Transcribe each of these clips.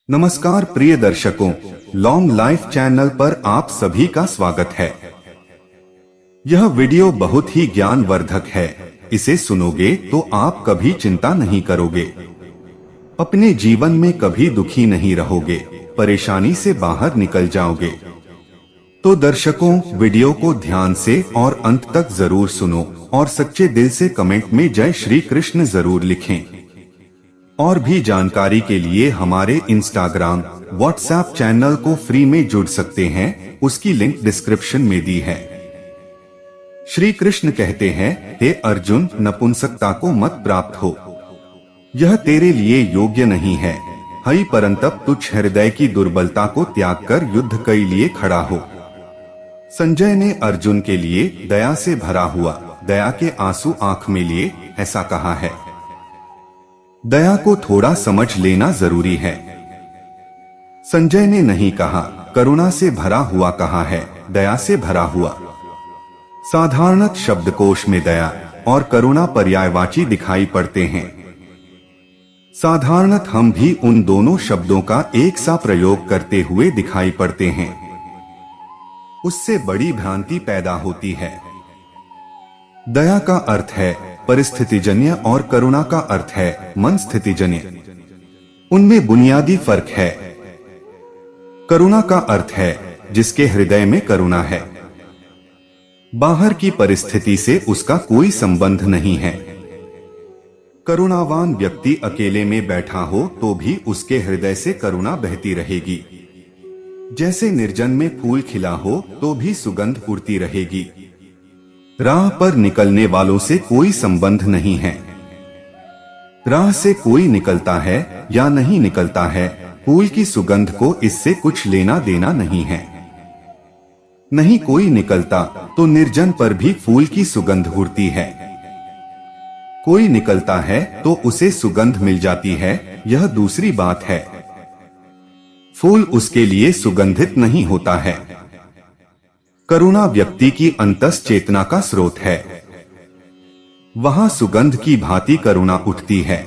नमस्कार प्रिय दर्शकों, लॉन्ग लाइफ चैनल पर आप सभी का स्वागत है। यह वीडियो बहुत ही ज्ञानवर्धक है। इसे सुनोगे तो आप कभी चिंता नहीं करोगे, अपने जीवन में कभी दुखी नहीं रहोगे, परेशानी से बाहर निकल जाओगे। तो दर्शकों, वीडियो को ध्यान से और अंत तक जरूर सुनो और सच्चे दिल से कमेंट में जय श्री कृष्ण जरूर लिखें। और भी जानकारी के लिए हमारे इंस्टाग्राम, व्हाट्सएप चैनल को फ्री में जुड़ सकते हैं, उसकी लिंक डिस्क्रिप्शन में दी है। श्री कृष्ण कहते हैं, हे अर्जुन, नपुंसकता को मत प्राप्त हो, यह तेरे लिए योग्य नहीं है। हई परंतप तुच्छ हृदय की दुर्बलता को त्याग कर युद्ध के लिए खड़ा हो। संजय ने अर्जुन के लिए दया से भरा हुआ, दया के आंसू आंख में लिए ऐसा कहा है। दया को थोड़ा समझ लेना जरूरी है। संजय ने नहीं कहा करुणा से भरा हुआ कहा है, दया से भरा हुआ। साधारणत शब्दकोश में दया और करुणा पर्यायवाची दिखाई पड़ते हैं। साधारणत हम भी उन दोनों शब्दों का एक सा प्रयोग करते हुए दिखाई पड़ते हैं। उससे बड़ी भ्रांति पैदा होती है। दया का अर्थ है परिस्थितिजन्य और करुणा का अर्थ है मन स्थितिजन्य। उनमें बुनियादी फर्क है। करुणा का अर्थ है जिसके हृदय में करुणा है, बाहर की परिस्थिति से उसका कोई संबंध नहीं है। करुणावान व्यक्ति अकेले में बैठा हो तो भी उसके हृदय से करुणा बहती रहेगी। जैसे निर्जन में फूल खिला हो तो भी सुगंध उड़ती रहेगी। राह पर निकलने वालों से कोई संबंध नहीं है। राह से कोई निकलता है या नहीं निकलता है, फूल की सुगंध को इससे कुछ लेना देना नहीं है। नहीं कोई निकलता तो निर्जन पर भी फूल की सुगंध उड़ती है। कोई निकलता है तो उसे सुगंध मिल जाती है, यह दूसरी बात है। फूल उसके लिए सुगंधित नहीं होता है। करुणा व्यक्ति की अंतस चेतना का स्रोत है। वहां सुगंध की भांति करुणा उठती है।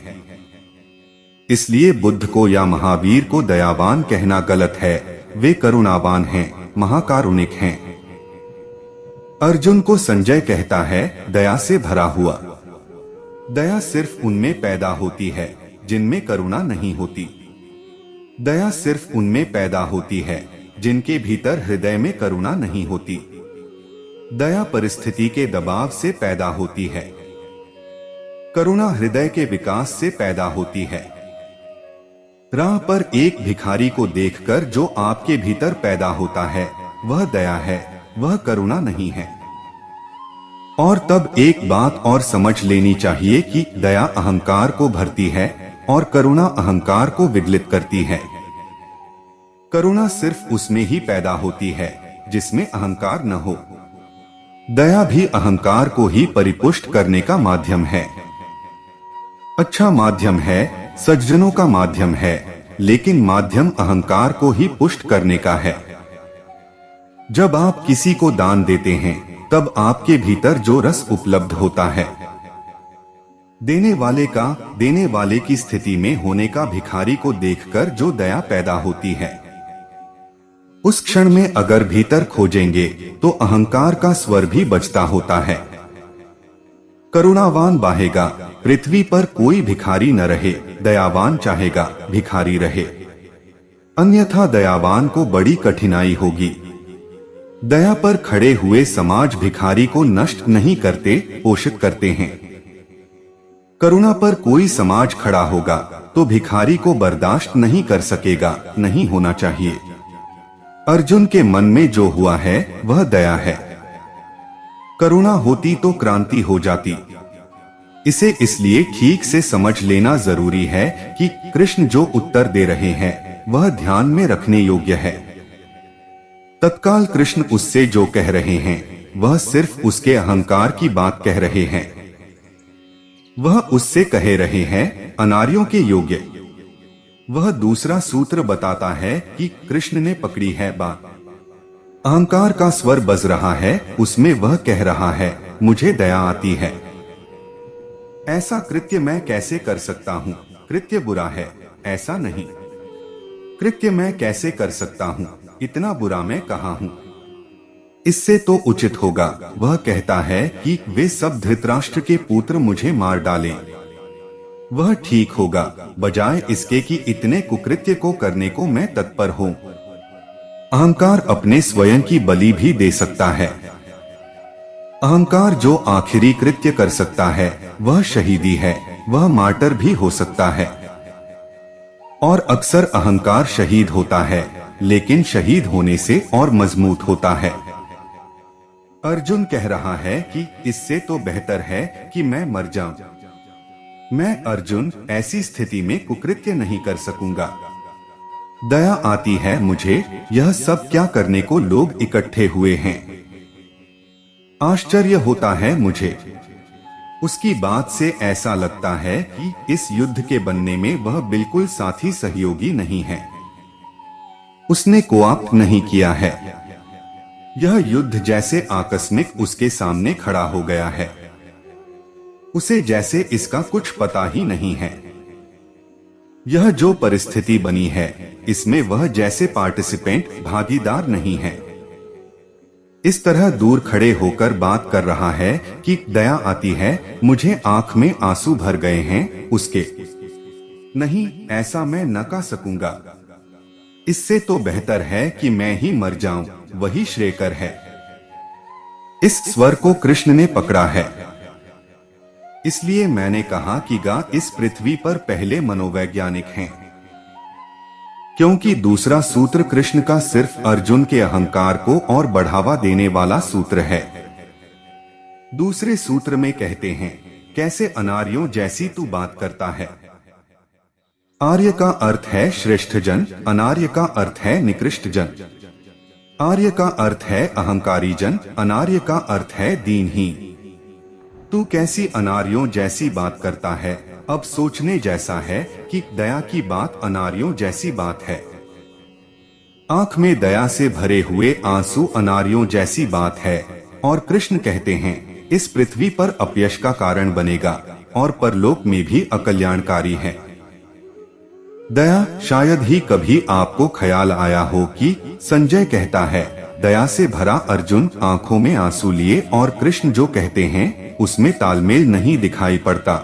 इसलिए बुद्ध को या महावीर को दयावान कहना गलत है। वे करुणावान हैं, महाकारुणिक हैं। अर्जुन को संजय कहता है दया से भरा हुआ। दया सिर्फ उनमें पैदा होती है जिनमें करुणा नहीं होती। दया सिर्फ उनमें पैदा होती है जिनके भीतर हृदय में करुणा नहीं होती। दया परिस्थिति के दबाव से पैदा होती है। करुणा हृदय के विकास से पैदा होती है। राह पर एक भिखारी को देखकर जो आपके भीतर पैदा होता है वह दया है, वह करुणा नहीं है। और तब एक बात और समझ लेनी चाहिए कि दया अहंकार को भरती है और करुणा अहंकार को विगलित करती है। करुणा सिर्फ उसमें ही पैदा होती है जिसमें अहंकार न हो। दया भी अहंकार को ही परिपुष्ट करने का माध्यम है। अच्छा माध्यम है, सज्जनों का माध्यम है, लेकिन माध्यम अहंकार को ही पुष्ट करने का है। जब आप किसी को दान देते हैं तब आपके भीतर जो रस उपलब्ध होता है, देने वाले की स्थिति में होने का भिखारी को देखकर जो दया पैदा होती है, उस क्षण में अगर भीतर खोजेंगे तो अहंकार का स्वर भी बजता होता है। करुणावान बाहेगा पृथ्वी पर कोई भिखारी न रहे, दयावान चाहेगा भिखारी रहे, अन्यथा दयावान को बड़ी कठिनाई होगी। दया पर खड़े हुए समाज भिखारी को नष्ट नहीं करते, पोषित करते हैं। करुणा पर कोई समाज खड़ा होगा तो भिखारी को बर्दाश्त नहीं कर सकेगा, नहीं होना चाहिए। अर्जुन के मन में जो हुआ है वह दया है। करुणा होती तो क्रांति हो जाती। इसे इसलिए ठीक से समझ लेना जरूरी है कि कृष्ण जो उत्तर दे रहे हैं वह ध्यान में रखने योग्य है। तत्काल कृष्ण उससे जो कह रहे हैं वह सिर्फ उसके अहंकार की बात कह रहे हैं। वह उससे कहे रहे हैं अनार्यों के योग्य। वह दूसरा सूत्र बताता है कि कृष्ण ने पकड़ी है बात। अहंकार का स्वर बज रहा है, उसमें वह कह रहा है मुझे दया आती है। ऐसा कृत्य मैं कैसे कर सकता हूँ? कृत्य बुरा है, ऐसा नहीं। कृत्य मैं कैसे कर सकता हूँ? इतना बुरा मैं कहाँ हूँ? इससे तो उचित होगा, वह कहता है कि वे सब धृतराष्ट्र के पुत्र मुझे मार डालें। वह ठीक होगा, बजाय इसके कि इतने कुकृत्य को करने को मैं तत्पर हूँ। अहंकार अपने स्वयं की बलि भी दे सकता है। अहंकार जो आखिरी कृत्य कर सकता है वह शहीदी है, वह मार्टर भी हो सकता है। और अक्सर अहंकार शहीद होता है, लेकिन शहीद होने से और मजबूत होता है। अर्जुन कह रहा है कि इससे तो बेहतर है कि मैं मर जाऊं। मैं अर्जुन ऐसी स्थिति में कुकृत्य नहीं कर सकूंगा। दया आती है मुझे, यह सब क्या करने को लोग इकट्ठे हुए हैं। आश्चर्य होता है मुझे। उसकी बात से ऐसा लगता है कि इस युद्ध के बनने में वह बिल्कुल साथी सहयोगी नहीं है। उसने कोऑप्ट नहीं किया है। यह युद्ध जैसे आकस्मिक उसके सामने खड़ा हो गया है। उसे जैसे इसका कुछ पता ही नहीं है। यह जो परिस्थिति बनी है, इसमें वह जैसे पार्टिसिपेंट, भागीदार नहीं है। इस तरह दूर खड़े होकर बात कर रहा है कि दया आती है मुझे, आंख में आंसू भर गए हैं उसके। नहीं, ऐसा मैं न कर सकूंगा। इससे तो बेहतर है कि मैं ही मर जाऊं, वही श्रेयकर है। इस स्वर को कृष्ण ने पकड़ा है। इसलिए मैंने कहा कि गा इस पृथ्वी पर पहले मनोवैज्ञानिक हैं, क्योंकि दूसरा सूत्र कृष्ण का सिर्फ अर्जुन के अहंकार को और बढ़ावा देने वाला सूत्र है। दूसरे सूत्र में कहते हैं, कैसे अनार्यों जैसी तू बात करता है। आर्य का अर्थ है श्रेष्ठ जन, अनार्य का अर्थ है निकृष्ट जन। आर्य का अर्थ है अहंकारी जन, अनार्य का अर्थ है दीनहीन। तू कैसी अनार्यों जैसी बात करता है। अब सोचने जैसा है कि दया की बात अनार्यों जैसी बात है। आंख में दया से भरे हुए आंसू अनार्यों जैसी बात है। और कृष्ण कहते हैं इस पृथ्वी पर अपयश का कारण बनेगा और परलोक में भी अकल्याणकारी है। दया, शायद ही कभी आपको ख्याल आया हो कि संजय कहता है दया से भरा अर्जुन आंखों में आंसू लिए, और कृष्ण जो कहते हैं उसमें तालमेल नहीं दिखाई पड़ता,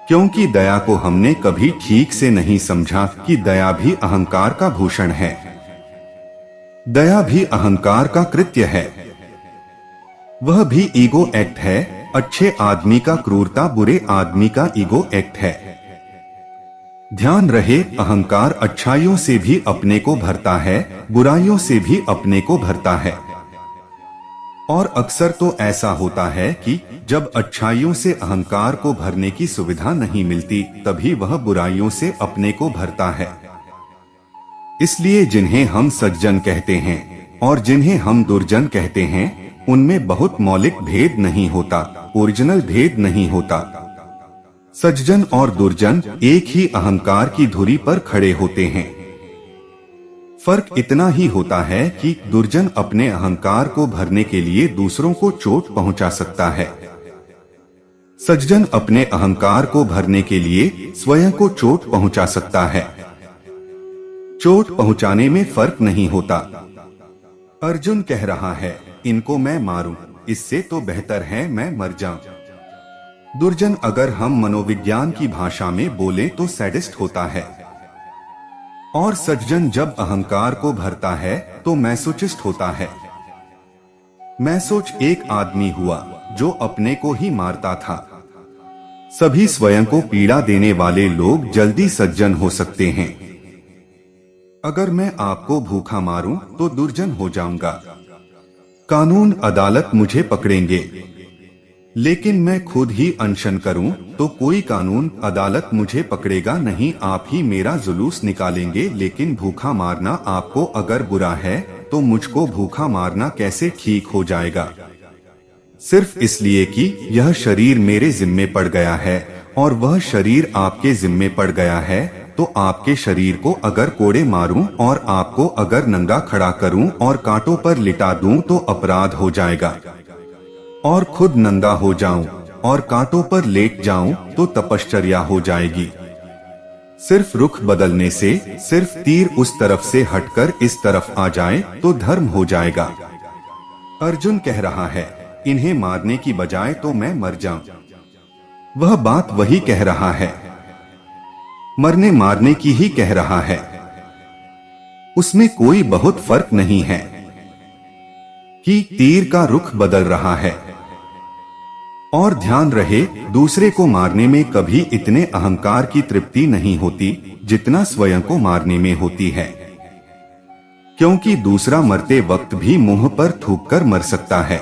क्योंकि दया को हमने कभी ठीक से नहीं समझा कि दया भी अहंकार का भूषण है। दया भी अहंकार का कृत्य है। वह भी ईगो एक्ट है। अच्छे आदमी का क्रूरता बुरे आदमी का ईगो एक्ट है। ध्यान रहे, अहंकार अच्छाइयों से भी अपने को भरता है, बुराइयों से भी अपने को भरता है। और अक्सर तो ऐसा होता है कि जब अच्छाइयों से अहंकार को भरने की सुविधा नहीं मिलती, तभी वह बुराइयों से अपने को भरता है। इसलिए जिन्हें हम सज्जन कहते हैं और जिन्हें हम दुर्जन कहते हैं, उनमें बहुत मौलिक भेद नहीं होता, ओरिजिनल भेद नहीं होता। सज्जन और दुर्जन एक ही अहंकार की धुरी पर खड़े होते हैं। फर्क इतना ही होता है कि दुर्जन अपने अहंकार को भरने के लिए दूसरों को चोट पहुंचा सकता है। सज्जन अपने अहंकार को भरने के लिए स्वयं को चोट पहुंचा सकता है। चोट पहुंचाने में फर्क नहीं होता। अर्जुन कह रहा है इनको मैं मारूं, इससे तो बेहतर है मैं मर जाऊं। दुर्जन अगर हम मनोविज्ञान की भाषा में बोले तो सैडिस्ट होता है, और सज्जन जब अहंकार को भरता है तो मैसोचिस्ट होता है। मैसोच एक आदमी हुआ जो अपने को ही मारता था। सभी स्वयं को पीड़ा देने वाले लोग जल्दी सज्जन हो सकते हैं। अगर मैं आपको भूखा मारूं तो दुर्जन हो जाऊंगा। कानून अदालत मुझे पकड़ेंगे, लेकिन मैं खुद ही अनशन करूं तो कोई कानून अदालत मुझे पकड़ेगा नहीं, आप ही मेरा जुलूस निकालेंगे। लेकिन भूखा मारना आपको अगर बुरा है तो मुझको भूखा मारना कैसे ठीक हो जाएगा? सिर्फ इसलिए कि यह शरीर मेरे जिम्मे पड़ गया है और वह शरीर आपके जिम्मे पड़ गया है, तो आपके शरीर को अगर कोड़े मारूं और आपको अगर नंगा खड़ा करूं और कांटों पर लिटा दूं तो अपराध हो जाएगा। और खुद नंगा हो जाऊं और कांटों पर लेट जाऊं तो तपश्चर्या हो जाएगी। सिर्फ रुख बदलने से, सिर्फ तीर उस तरफ से हटकर इस तरफ आ जाए तो धर्म हो जाएगा। अर्जुन कह रहा है, इन्हें मारने की बजाय तो मैं मर जाऊं। वह बात वही कह रहा है, मरने मारने की ही कह रहा है। उसमें कोई बहुत फर्क नहीं है कि तीर का रुख बदल रहा है। और ध्यान रहे, दूसरे को मारने में कभी इतने अहंकार की तृप्ति नहीं होती जितना स्वयं को मारने में होती है, क्योंकि दूसरा मरते वक्त भी मुंह पर थूक कर मर सकता है,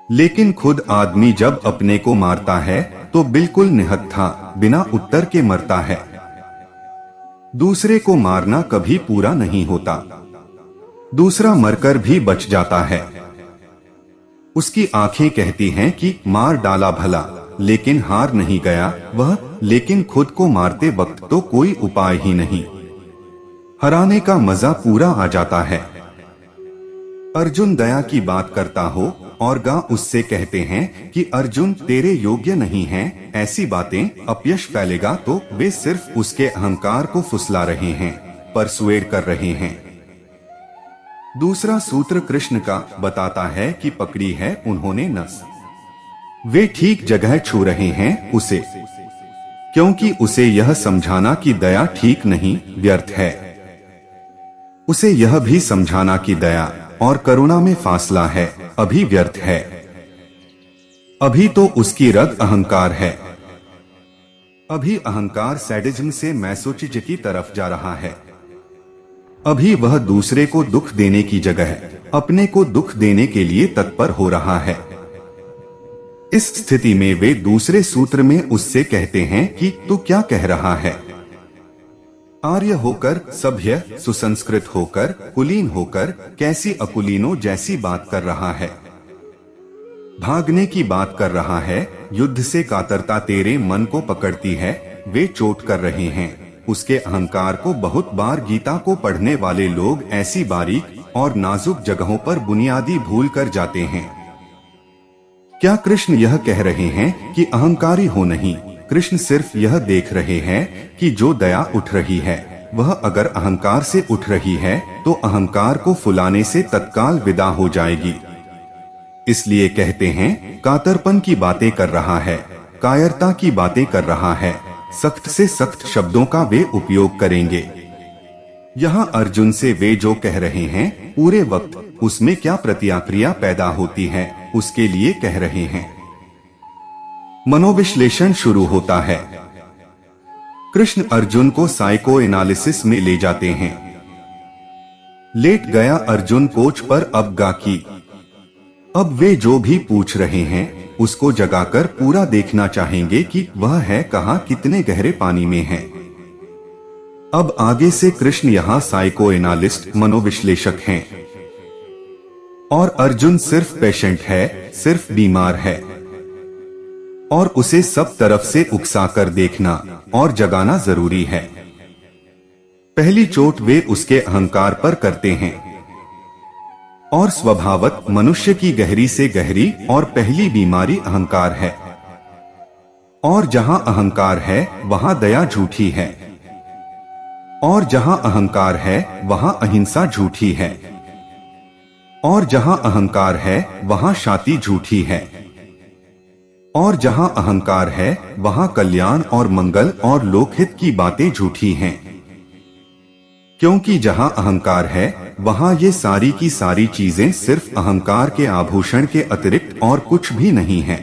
लेकिन खुद आदमी जब अपने को मारता है तो बिल्कुल निहत्था, बिना उत्तर के मरता है। दूसरे को मारना कभी पूरा नहीं होता, दूसरा मरकर भी बच जाता है। उसकी आंखें कहती हैं कि मार डाला भला, लेकिन हार नहीं गया वह, लेकिन खुद को मारते वक्त तो कोई उपाय ही नहीं, हराने का मजा पूरा आ जाता है। अर्जुन दया की बात करता हो और गा उससे कहते हैं कि अर्जुन तेरे योग्य नहीं हैं, ऐसी बातें अपयश फैलेगा तो वे सिर्फ उसके अहंकार को फुसला रहे हैं, परसुएड कर रहे हैं। दूसरा सूत्र कृष्ण का बताता है कि पकड़ी है उन्होंने नस, वे ठीक जगह छू रहे हैं उसे, क्योंकि उसे यह समझाना कि दया ठीक नहीं, व्यर्थ है। उसे यह भी समझाना कि दया और करुणा में फासला है, अभी व्यर्थ है। अभी तो उसकी रग अहंकार है, अभी अहंकार सैडिज्म से मैसोचिज्म की तरफ जा रहा है। अभी वह दूसरे को दुख देने की जगह अपने को दुख देने के लिए तत्पर हो रहा है। इस स्थिति में वे दूसरे सूत्र में उससे कहते हैं कि तू क्या कह रहा है? आर्य होकर, सभ्य सुसंस्कृत होकर, कुलीन होकर कैसी अकुलीनों जैसी बात कर रहा है? भागने की बात कर रहा है, युद्ध से कातरता तेरे मन को पकड़ती है। वे चोट कर रहे हैं उसके अहंकार को। बहुत बार गीता को पढ़ने वाले लोग ऐसी बारीक और नाजुक जगहों पर बुनियादी भूल कर जाते हैं। क्या कृष्ण यह कह रहे हैं कि अहंकारी हो नहीं? कृष्ण सिर्फ यह देख रहे हैं कि जो दया उठ रही है वह अगर अहंकार से उठ रही है तो अहंकार को फुलाने से तत्काल विदा हो जाएगी। इसलिए कहते हैं कातरपन की बातें कर रहा है, कायरता की बातें कर रहा है, सख्त से सख्त शब्दों का वे उपयोग करेंगे। यहाँ अर्जुन से वे जो कह रहे हैं पूरे वक्त उसमें क्या प्रतिक्रिया पैदा होती है उसके लिए कह रहे हैं। मनोविश्लेषण शुरू होता है। कृष्ण अर्जुन को साइको एनालिसिस में ले जाते हैं। लेट गया अर्जुन कोच पर अब गा की। अब वे जो भी पूछ रहे हैं उसको जगाकर पूरा देखना चाहेंगे कि वह है कहां, कितने गहरे पानी में है। अब आगे से कृष्ण यहाँ साइको एनालिस्ट मनोविश्लेषक हैं और अर्जुन सिर्फ पेशेंट है, सिर्फ बीमार है और उसे सब तरफ से उकसाकर देखना और जगाना जरूरी है। पहली चोट वे उसके अहंकार पर करते हैं और स्वभावत मनुष्य की गहरी से गहरी और पहली बीमारी अहंकार है। और जहां अहंकार है वहां दया झूठी है और जहां अहंकार है वहां अहिंसा झूठी है और जहां अहंकार है वहां शांति झूठी है और जहां अहंकार है वहां कल्याण और मंगल और लोकहित की बातें झूठी हैं। क्योंकि जहां अहंकार है वहां ये सारी की सारी चीजें सिर्फ अहंकार के आभूषण के अतिरिक्त और कुछ भी नहीं है।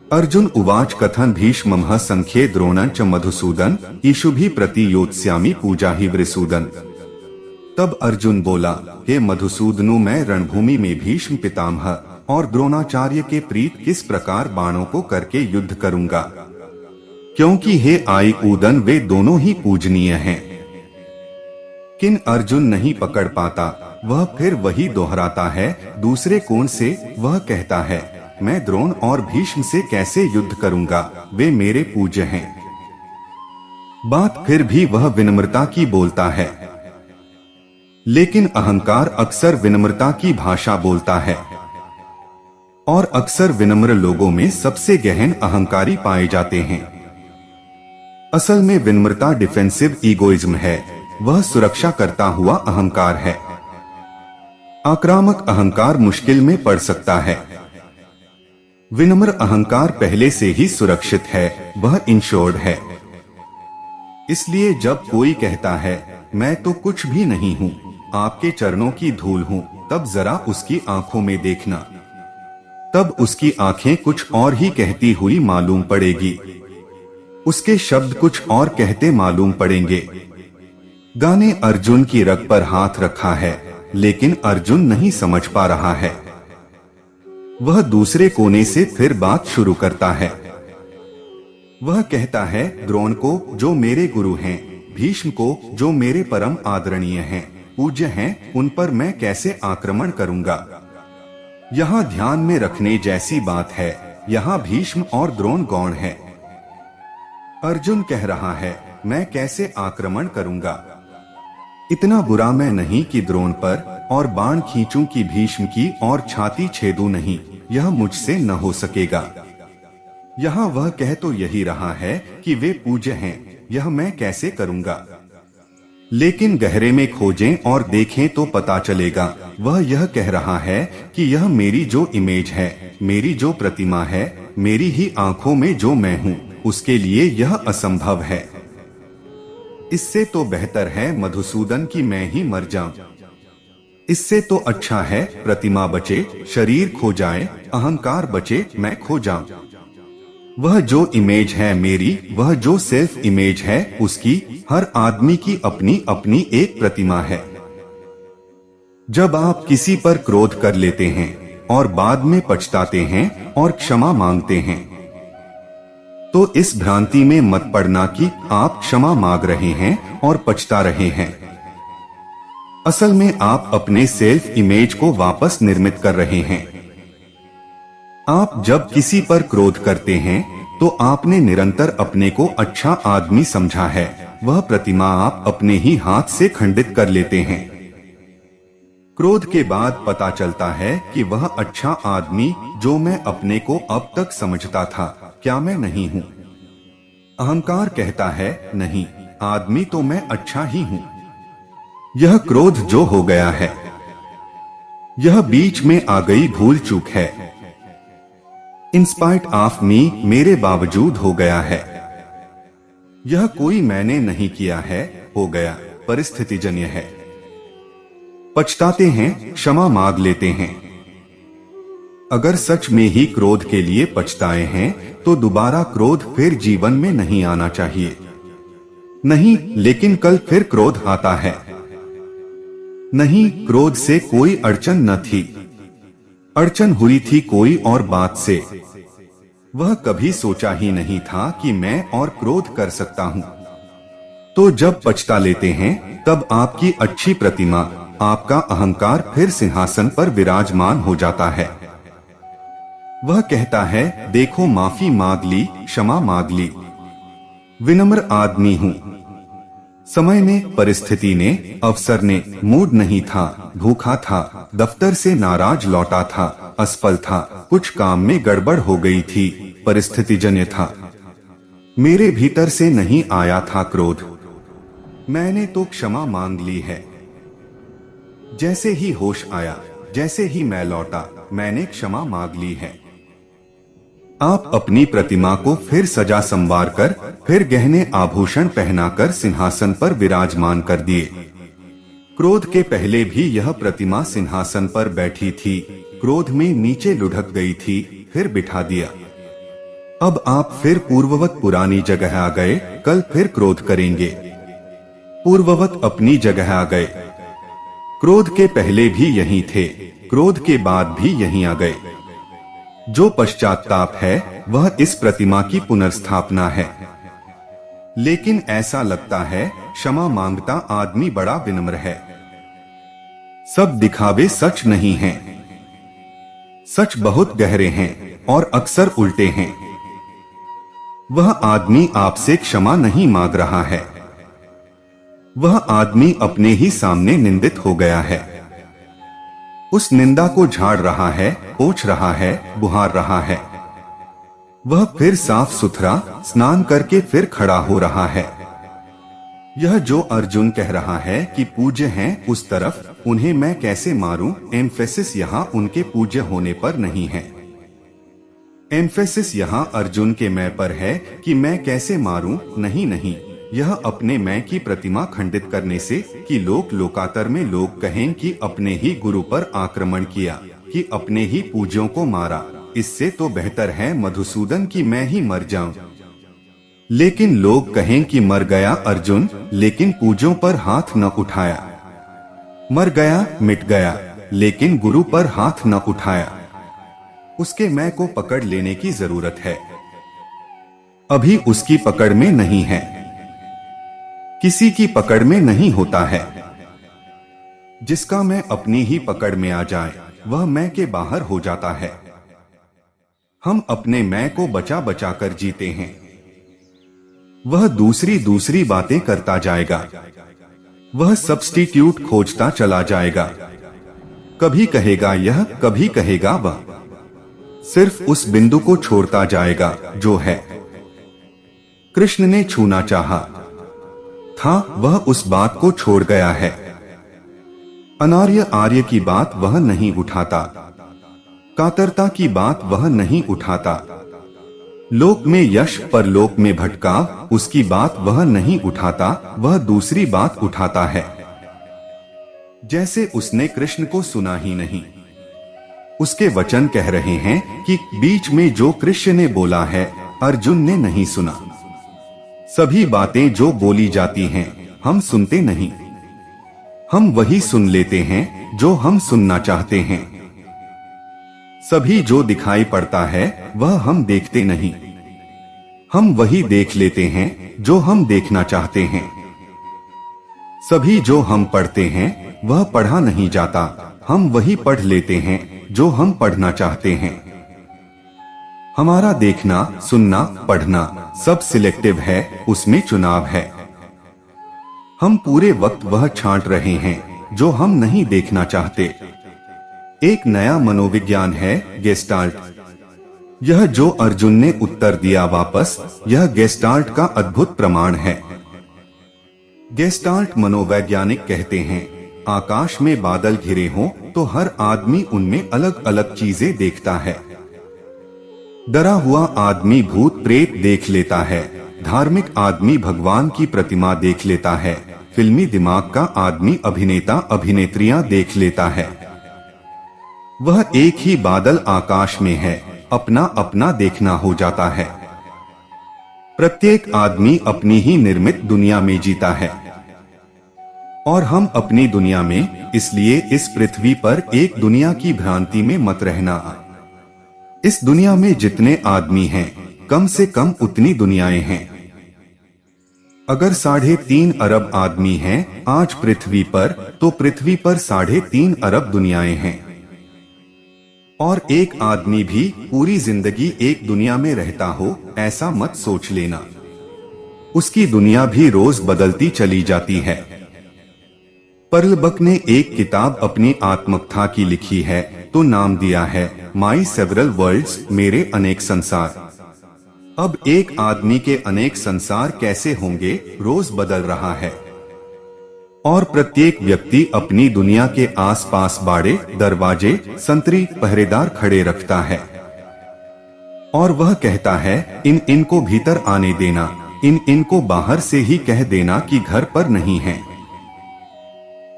अर्जुन उवाच कथन भीष्मः संख्ये द्रोणं च मधुसूदन ईशुभि प्रति योत्स्यामि पूजा ही वृसूदन। तब अर्जुन बोला, हे मधुसूदनु, मैं रणभूमि में भीष्म पितामह और द्रोणाचार्य के प्रीत किस प्रकार बाणों को करके युद्ध करूंगा, क्योंकि हे आई ऊदन वे दोनों ही पूजनीय हैं। किन अर्जुन नहीं पकड़ पाता वह फिर वही दोहराता है दूसरे कोण से। वह कहता है मैं द्रोण और भीष्म से कैसे युद्ध करूंगा, वे मेरे पूज्य हैं। बात फिर भी वह विनम्रता की बोलता है, लेकिन अहंकार अक्सर विनम्रता की भाषा बोलता है। और अक्सर विनम्र लोगों में सबसे गहन अहंकारी पाए जाते हैं। असल में विनम्रता डिफेंसिव ईगोइज्म है, वह सुरक्षा करता हुआ अहंकार है। आक्रामक अहंकार मुश्किल में पड़ सकता है। विनम्र अहंकार पहले से ही सुरक्षित है, वह इंश्योर्ड है। इसलिए जब कोई कहता है मैं तो कुछ भी नहीं हूँ, आपके चरणों की धूल हूँ, तब जरा उसकी आंखों में देखना, तब उसकी आंखें कुछ और ही कहती हुई मालूम पड़ेगी, उसके शब्द कुछ और कहते मालूम पड़ेंगे। गाने अर्जुन की रग पर हाथ रखा है, लेकिन अर्जुन नहीं समझ पा रहा है। वह दूसरे कोने से फिर बात शुरू करता है। वह कहता है द्रोण को जो मेरे गुरु हैं, भीष्म को जो मेरे परम आदरणीय हैं, पूज्य हैं, उन पर मैं कैसे आक्रमण करूंगा। यहाँ ध्यान में रखने जैसी बात है, यहाँ भीष्म और द्रोण गौण है। अर्जुन कह रहा है मैं कैसे आक्रमण करूंगा। इतना बुरा मैं नहीं कि द्रोण पर और बाण खींचूं कि भीष्म की और छाती छेदूं नहीं, यह मुझसे न हो सकेगा। यहाँ वह कह तो यही रहा है कि वे पूज्य हैं, यह मैं कैसे करूंगा। लेकिन गहरे में खोजें और देखें तो पता चलेगा, वह यह कह रहा है कि यह मेरी जो इमेज है, मेरी जो प्रतिमा है, मेरी ही आंखों में जो मैं हूँ, उसके लिए यह असंभव है। इससे तो बेहतर है मधुसूदन की मैं ही मर जाऊं। इससे तो अच्छा है प्रतिमा बचे, शरीर खो जाए, अहंकार बचे, मैं खो जाऊं। वह जो इमेज है मेरी, वह जो सेल्फ इमेज है उसकी, हर आदमी की अपनी अपनी एक प्रतिमा है। जब आप किसी पर क्रोध कर लेते हैं और बाद में पछताते हैं और क्षमा मांगते हैं, तो इस भ्रांति में मत पड़ना कि आप क्षमा मांग रहे हैं और पछता रहे हैं। असल में आप अपने सेल्फ इमेज को वापस निर्मित कर रहे हैं। आप जब किसी पर क्रोध करते हैं तो आपने निरंतर अपने को अच्छा आदमी समझा है, वह प्रतिमा आप अपने ही हाथ से खंडित कर लेते हैं। क्रोध के बाद पता चलता है कि वह अच्छा आदमी जो मैं अपने को अब तक समझता था, क्या मैं नहीं हूँ। अहंकार कहता है नहीं, आदमी तो मैं अच्छा ही हूँ। यह क्रोध जो हो गया है, यह बीच में आ गई भूल चूक है। इन स्पाइट ऑफ मी, मेरे बावजूद हो गया है। यह कोई मैंने नहीं किया है, हो गया, परिस्थितिजन्य है। पछताते हैं, क्षमा मांग लेते हैं। अगर सच में ही क्रोध के लिए पछताए हैं तो दोबारा क्रोध फिर जीवन में नहीं आना चाहिए। नहीं, लेकिन कल फिर क्रोध आता है। नहीं, क्रोध से कोई अड़चन न थी, अड़चन हुई थी कोई और बात से। वह कभी सोचा ही नहीं था कि मैं और क्रोध कर सकता हूँ। तो जब पछता लेते हैं तब आपकी अच्छी प्रतिमा, आपका अहंकार फिर सिंहासन पर विराजमान हो जाता है। वह कहता है देखो माफी मांग ली, क्षमा मांग ली, विनम्र आदमी हूँ। समय ने, परिस्थिति ने, अवसर ने, मूड नहीं था, भूखा था, दफ्तर से नाराज लौटा था, असफल था, कुछ काम में गड़बड़ हो गई थी, परिस्थितिजन्य था। मेरे भीतर से नहीं आया था क्रोध, मैंने तो क्षमा मांग ली है। जैसे ही होश आया, जैसे ही मैं लौटा, मैंने क्षमा मांग ली है। आप अपनी प्रतिमा को फिर सजा संवार कर, फिर गहने आभूषण पहनाकर सिंहासन पर विराजमान कर दिए। क्रोध के पहले भी यह प्रतिमा सिंहासन पर बैठी थी, क्रोध में नीचे लुढ़क गई थी, फिर बिठा दिया। अब आप फिर पूर्ववत पुरानी जगह आ गए, कल फिर क्रोध करेंगे। पूर्ववत अपनी जगह आ गए। क्रोध के पहले भी यहीं थे, क्रोध के बाद भी यहीं आ गए। जो पश्चाताप है वह इस प्रतिमा की पुनर्स्थापना है। लेकिन ऐसा लगता है क्षमा मांगता आदमी बड़ा विनम्र है। सब दिखावे सच नहीं हैं। सच बहुत गहरे हैं और अक्सर उल्टे हैं। वह आदमी आपसे क्षमा नहीं मांग रहा है, वह आदमी अपने ही सामने निंदित हो गया है। उस निंदा को झाड़ रहा है, पोंछ रहा है, बुहार रहा है। वह फिर साफ सुथरा स्नान करके फिर खड़ा हो रहा है। यह जो अर्जुन कह रहा है कि पूज्य हैं उस तरफ, उन्हें मैं कैसे मारूं, एम्फेसिस यहाँ उनके पूज्य होने पर नहीं है। एम्फेसिस यहाँ अर्जुन के मैं पर है कि मैं कैसे मारूं, नहीं, यह अपने मैं की प्रतिमा खंडित करने से कि लोकातर में लोग कहें कि अपने ही गुरु पर आक्रमण किया, कि अपने ही पूज्यों को मारा। इससे तो बेहतर है मधुसूदन कि मैं ही मर जाऊं। लेकिन लोग कहें कि मर गया अर्जुन, लेकिन पूज्यों पर हाथ न उठाया। मर गया, मिट गया, लेकिन गुरु पर हाथ न उठाया। उसके मैं को पकड़ लेने की जरूरत है। अभी उसकी पकड़ में नहीं है, किसी की पकड़ में नहीं होता है। जिसका मैं अपनी ही पकड़ में आ जाए, वह मैं के बाहर हो जाता है। हम अपने मैं को बचा बचा कर जीते हैं। वह दूसरी बातें करता जाएगा। वह सब्स्टिट्यूट खोजता चला जाएगा। कभी कहेगा यह, कभी कहेगा वह। सिर्फ उस बिंदु को छोड़ता जाएगा जो है। कृष्ण ने छूना चाहा था, वह उस बात को छोड़ गया है। अनार्य आर्य की बात वह नहीं उठाता। कातरता की बात वह नहीं उठाता। लोक में यश परलोक में भटका, उसकी बात वह नहीं उठाता। वह दूसरी बात उठाता है। जैसे उसने कृष्ण को सुना ही नहीं। उसके वचन कह रहे हैं कि बीच में जो कृष्ण ने बोला है अर्जुन ने नहीं सुना। सभी बातें जो बोली जाती हैं हम सुनते नहीं। हम वही सुन लेते हैं जो हम सुनना चाहते हैं। सभी जो दिखाई पड़ता है वह हम देखते नहीं। हम वही देख लेते हैं जो हम देखना चाहते हैं। सभी जो हम पढ़ते हैं वह पढ़ा नहीं जाता। हम वही पढ़ लेते हैं जो हम पढ़ना चाहते हैं। हमारा देखना, सुनना, पढ़ना सब सिलेक्टिव है, उसमें चुनाव है। हम पूरे वक्त वह छांट रहे हैं जो हम नहीं देखना चाहते। एक नया मनोविज्ञान है गेस्टाल्ट। यह जो अर्जुन ने उत्तर दिया वापस, यह गेस्टाल्ट का अद्भुत प्रमाण है। गेस्टाल्ट मनोवैज्ञानिक कहते हैं आकाश में बादल घिरे हों तो हर आदमी उनमें अलग अलग चीजें देखता है। डरा हुआ आदमी भूत प्रेत देख लेता है। धार्मिक आदमी भगवान की प्रतिमा देख लेता है। फिल्मी दिमाग का आदमी अभिनेता अभिनेत्रियां देख लेता है। वह एक ही बादल आकाश में है, अपना अपना देखना हो जाता है। प्रत्येक आदमी अपनी ही निर्मित दुनिया में जीता है और हम अपनी दुनिया में। इसलिए इस पृथ्वी पर एक दुनिया की भ्रांति में मत रहना। इस दुनिया में जितने आदमी हैं कम से कम उतनी दुनियाएं हैं। अगर 3.5 अरब आदमी हैं आज पृथ्वी पर, तो पृथ्वी पर 3.5 अरब दुनियाएं हैं। और एक आदमी भी पूरी जिंदगी एक दुनिया में रहता हो, ऐसा मत सोच लेना। उसकी दुनिया भी रोज बदलती चली जाती है। पर्लबक ने एक किताब अपनी आत्मकथा की लिखी है तो नाम दिया है माई सेवरल वर्ल्ड्स, मेरे अनेक संसार। अब एक आदमी के अनेक संसार कैसे होंगे, रोज बदल रहा है। और प्रत्येक व्यक्ति अपनी दुनिया के आसपास बाड़े, दरवाजे, संतरी, पहरेदार खड़े रखता है और वह कहता है इनको भीतर आने देना, इनको बाहर से ही कह देना कि घर पर नहीं है।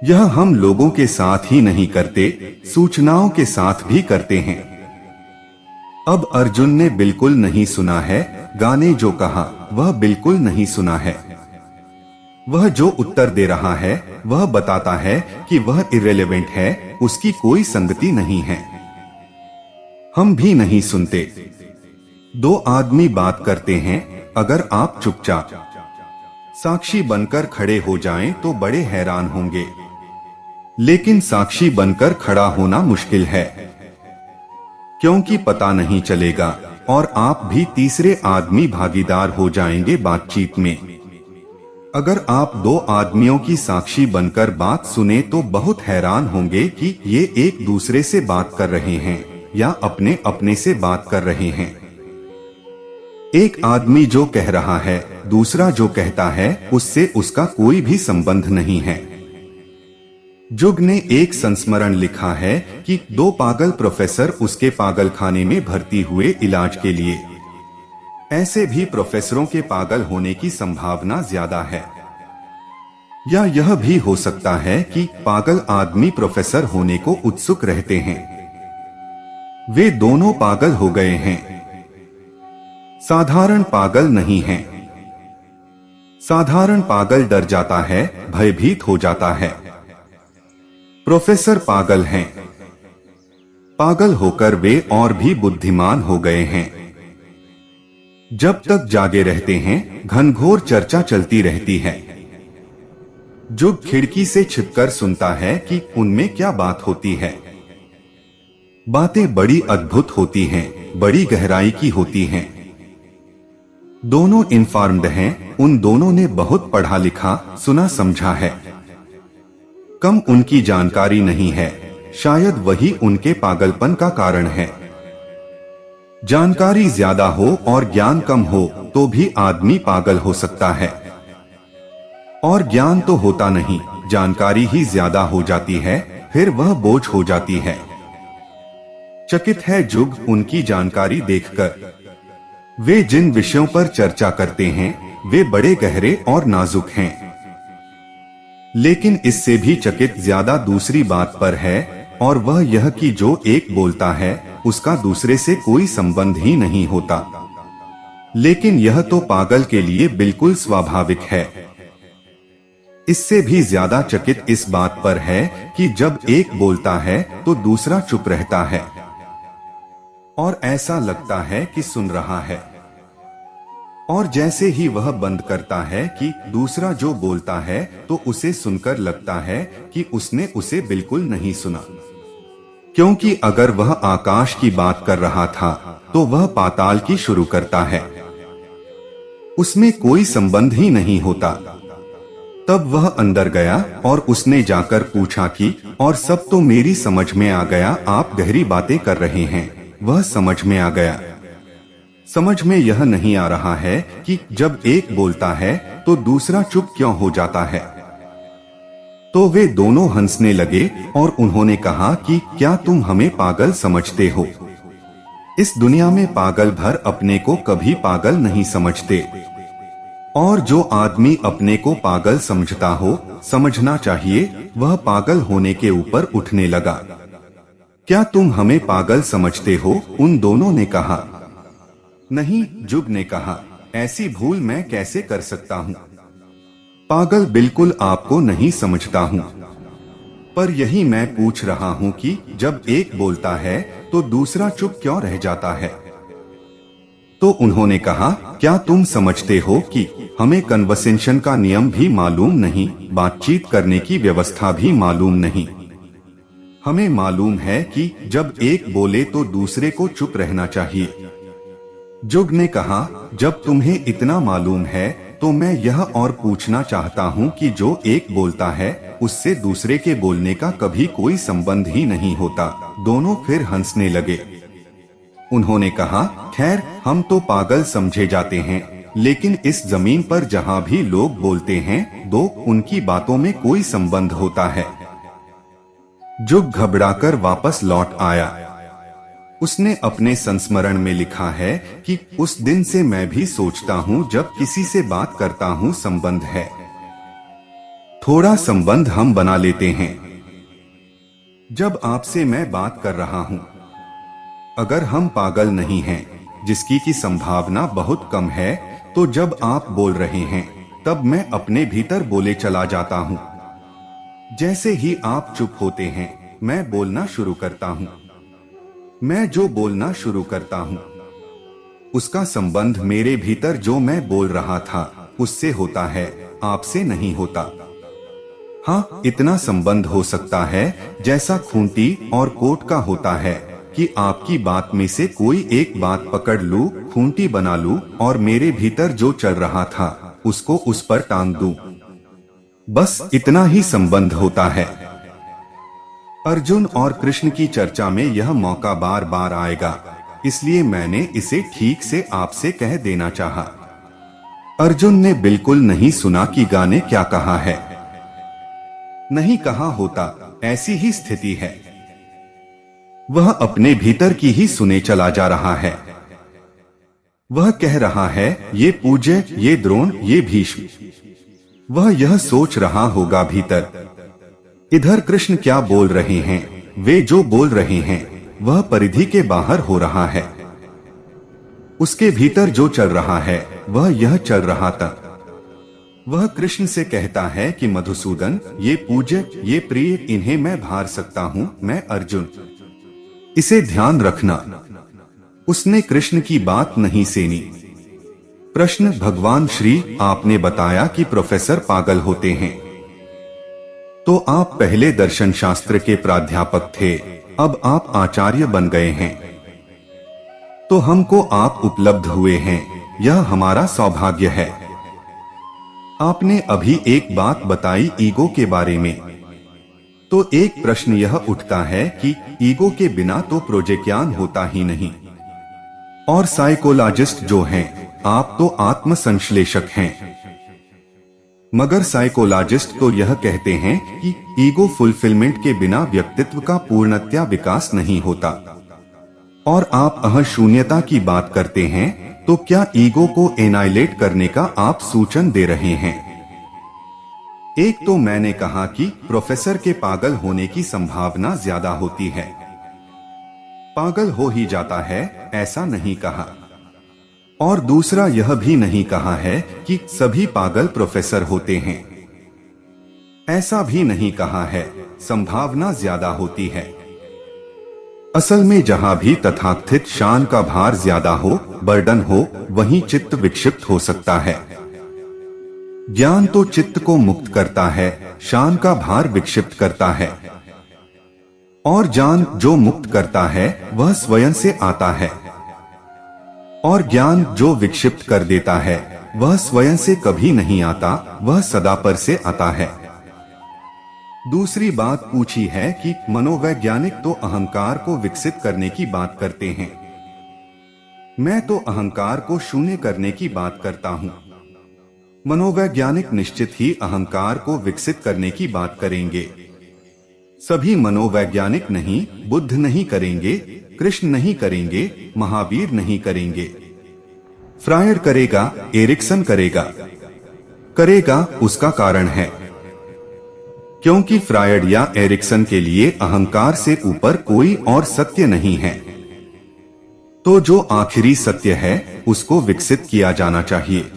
यह हम लोगों के साथ ही नहीं करते, सूचनाओं के साथ भी करते हैं। अब अर्जुन ने बिल्कुल नहीं सुना है। गाने जो कहा वह बिल्कुल नहीं सुना है। वह जो उत्तर दे रहा है वह बताता है कि वह इर्रेलेवेंट है, उसकी कोई संगति नहीं है। हम भी नहीं सुनते। 2 आदमी बात करते हैं, अगर आप चुपचाप साक्षी बनकर खड़े हो जाएं तो बड़े हैरान होंगे। लेकिन साक्षी बनकर खड़ा होना मुश्किल है, क्योंकि पता नहीं चलेगा और आप भी तीसरे आदमी भागीदार हो जाएंगे बातचीत में। अगर आप दो आदमियों की साक्षी बनकर बात सुने तो बहुत हैरान होंगे कि ये एक दूसरे से बात कर रहे हैं या अपने अपने से बात कर रहे हैं। एक आदमी जो कह रहा है, दूसरा जो कहता है, उससे उसका कोई भी संबंध नहीं है। जुग ने एक संस्मरण लिखा है कि दो पागल प्रोफेसर उसके पागलखाने में भर्ती हुए इलाज के लिए। ऐसे भी प्रोफेसरों के पागल होने की संभावना ज्यादा है। या यह भी हो सकता है कि पागल आदमी प्रोफेसर होने को उत्सुक रहते हैं। वे दोनों पागल हो गए हैं। साधारण पागल नहीं हैं। साधारण पागल डर जाता है, भयभीत हो जाता है। प्रोफेसर पागल हैं। पागल होकर वे और भी बुद्धिमान हो गए हैं। जब तक जागे रहते हैं, घनघोर चर्चा चलती रहती है। जुग खिड़की से छिपकर सुनता है कि उनमें क्या बात होती है। बातें बड़ी अद्भुत होती हैं, बड़ी गहराई की होती हैं। दोनों इन्फॉर्म्ड हैं, उन दोनों ने बहुत पढ़ा लिखा, सुना समझा है। कम उनकी जानकारी नहीं है, शायद वही उनके पागलपन का कारण है। जानकारी ज्यादा हो और ज्ञान कम हो तो भी आदमी पागल हो सकता है। और ज्ञान तो होता नहीं, जानकारी ही ज्यादा हो जाती है, फिर वह बोझ हो जाती है। चकित है जुग उनकी जानकारी देखकर। वे जिन विषयों पर चर्चा करते हैं वे बड़े गहरे और नाजुक हैं। लेकिन इससे भी चकित ज्यादा दूसरी बात पर है, और वह यह कि जो एक बोलता है उसका दूसरे से कोई संबंध ही नहीं होता। लेकिन यह तो पागल के लिए बिल्कुल स्वाभाविक है। इससे भी ज्यादा चकित इस बात पर है कि जब एक बोलता है तो दूसरा चुप रहता है और ऐसा लगता है कि सुन रहा है। और जैसे ही वह बंद करता है कि दूसरा जो बोलता है तो उसे सुनकर लगता है कि उसने उसे बिल्कुल नहीं सुना। क्योंकि अगर वह आकाश की बात कर रहा था तो वह पाताल की शुरू करता है। उसमें कोई संबंध ही नहीं होता। तब वह अंदर गया और उसने जाकर पूछा कि और सब तो मेरी समझ में आ गया, आप गहरी बातें कर रहे हैं। वह समझ में आ गया। समझ में यह नहीं आ रहा है कि जब एक बोलता है तो दूसरा चुप क्यों हो जाता है। तो वे दोनों हंसने लगे और उन्होंने कहा कि क्या तुम हमें पागल समझते हो? इस दुनिया में पागल भर अपने को कभी पागल नहीं समझते। और जो आदमी अपने को पागल समझता हो, समझना चाहिए वह पागल होने के ऊपर उठने लगा। क्या तुम हमें पागल समझते हो? उन दोनों ने कहा। नहीं, जुग ने कहा, ऐसी भूल मैं कैसे कर सकता हूँ। पागल बिल्कुल आपको नहीं समझता हूँ। पर यही मैं पूछ रहा हूँ कि जब एक बोलता है तो दूसरा चुप क्यों रह जाता है। तो उन्होंने कहा, क्या तुम समझते हो कि हमें कन्वर्सेशन का नियम भी मालूम नहीं, बातचीत करने की व्यवस्था भी मालूम नहीं। हमें मालूम है कि जब एक बोले तो दूसरे को चुप रहना चाहिए। जुग ने कहा, जब तुम्हें इतना मालूम है तो मैं यह और पूछना चाहता हूँ कि जो एक बोलता है उससे दूसरे के बोलने का कभी कोई संबंध ही नहीं होता। दोनों फिर हंसने लगे। उन्होंने कहा, खैर हम तो पागल समझे जाते हैं, लेकिन इस जमीन पर जहाँ भी लोग बोलते हैं दो उनकी बातों में कोई संबंध होता है। जुग घबराकर वापस लौट आया। उसने अपने संस्मरण में लिखा है कि उस दिन से मैं भी सोचता हूँ जब किसी से बात करता हूँ संबंध है। थोड़ा संबंध हम बना लेते हैं। जब आपसे मैं बात कर रहा हूँ, अगर हम पागल नहीं हैं, जिसकी की संभावना बहुत कम है, तो जब आप बोल रहे हैं तब मैं अपने भीतर बोले चला जाता हूँ। जैसे ही आप चुप होते हैं मैं बोलना शुरू करता हूँ। मैं जो बोलना शुरू करता हूँ उसका संबंध मेरे भीतर जो मैं बोल रहा था उससे होता है, आपसे नहीं होता। हाँ, इतना संबंध हो सकता है जैसा खूंटी और कोट का होता है कि आपकी बात में से कोई एक बात पकड़ लूं, खूंटी बना लूं और मेरे भीतर जो चल रहा था उसको उस पर टांग दूं। बस इतना ही संबंध होता है। अर्जुन और कृष्ण की चर्चा में यह मौका बार बार आएगा, इसलिए मैंने इसे ठीक से आपसे कह देना चाहा। अर्जुन ने बिल्कुल नहीं सुना कि गा ने क्या कहा है। नहीं कहा होता, ऐसी ही स्थिति है। वह अपने भीतर की ही सुने चला जा रहा है। वह कह रहा है, ये पूज्य, ये द्रोण, ये भीष्म। वह यह सोच रहा होगा भीतर, इधर कृष्ण क्या बोल रहे हैं, वे जो बोल रहे हैं वह परिधि के बाहर हो रहा है। उसके भीतर जो चल रहा है वह यह चल रहा था। वह कृष्ण से कहता है कि मधुसूदन, ये पूज्य, ये प्रिय, इन्हें मैं भार सकता हूँ, मैं अर्जुन, इसे ध्यान रखना। उसने कृष्ण की बात नहीं सेनी। प्रश्न, भगवान श्री, आपने बताया कि प्रोफेसर पागल होते हैं, तो आप पहले दर्शन शास्त्र के प्राध्यापक थे, अब आप आचार्य बन गए हैं, तो हमको आप उपलब्ध हुए हैं, यह हमारा सौभाग्य है। आपने अभी एक बात बताई ईगो के बारे में, तो एक प्रश्न यह उठता है कि ईगो के बिना तो प्रोजेक्यान होता ही नहीं। और साइकोलॉजिस्ट जो हैं, आप तो आत्म संश्लेषक हैं, मगर साइकोलॉजिस्ट तो यह कहते हैं कि ईगो फुलफिलमेंट के बिना व्यक्तित्व का पूर्णतया विकास नहीं होता। और आप अहशून्यता की बात करते हैं, तो क्या ईगो को एनाइलेट करने का आप सूचन दे रहे हैं? एक तो मैंने कहा कि प्रोफेसर के पागल होने की संभावना ज्यादा होती है। पागल हो ही जाता है, ऐसा नहीं कहा। और दूसरा यह भी नहीं कहा है कि सभी पागल प्रोफेसर होते हैं, ऐसा भी नहीं कहा है, संभावना ज्यादा होती है। असल में जहां भी तथाकथित शान का भार ज्यादा हो, बर्डन हो, वहीं चित्त विक्षिप्त हो सकता है। ज्ञान तो चित्त को मुक्त करता है, शान का भार विक्षिप्त करता है। और ज्ञान जो मुक्त करता है वह स्वयं से आता है, और ज्ञान जो विक्षिप्त कर देता है वह स्वयं से कभी नहीं आता, वह सदा पर से आता है। दूसरी बात पूछी है कि मनोवैज्ञानिक तो अहंकार को विकसित करने की बात करते हैं, मैं तो अहंकार को शून्य करने की बात करता हूँ। मनोवैज्ञानिक निश्चित ही अहंकार को विकसित करने की बात करेंगे। सभी मनोवैज्ञानिक नहीं, बुद्ध नहीं करेंगे, कृष्ण नहीं करेंगे, महावीर नहीं करेंगे, फ्रायड करेगा, एरिक्सन करेगा। उसका कारण है क्योंकि फ्रायड या एरिक्सन के लिए अहंकार से ऊपर कोई और सत्य नहीं है। तो जो आखिरी सत्य है उसको विकसित किया जाना चाहिए।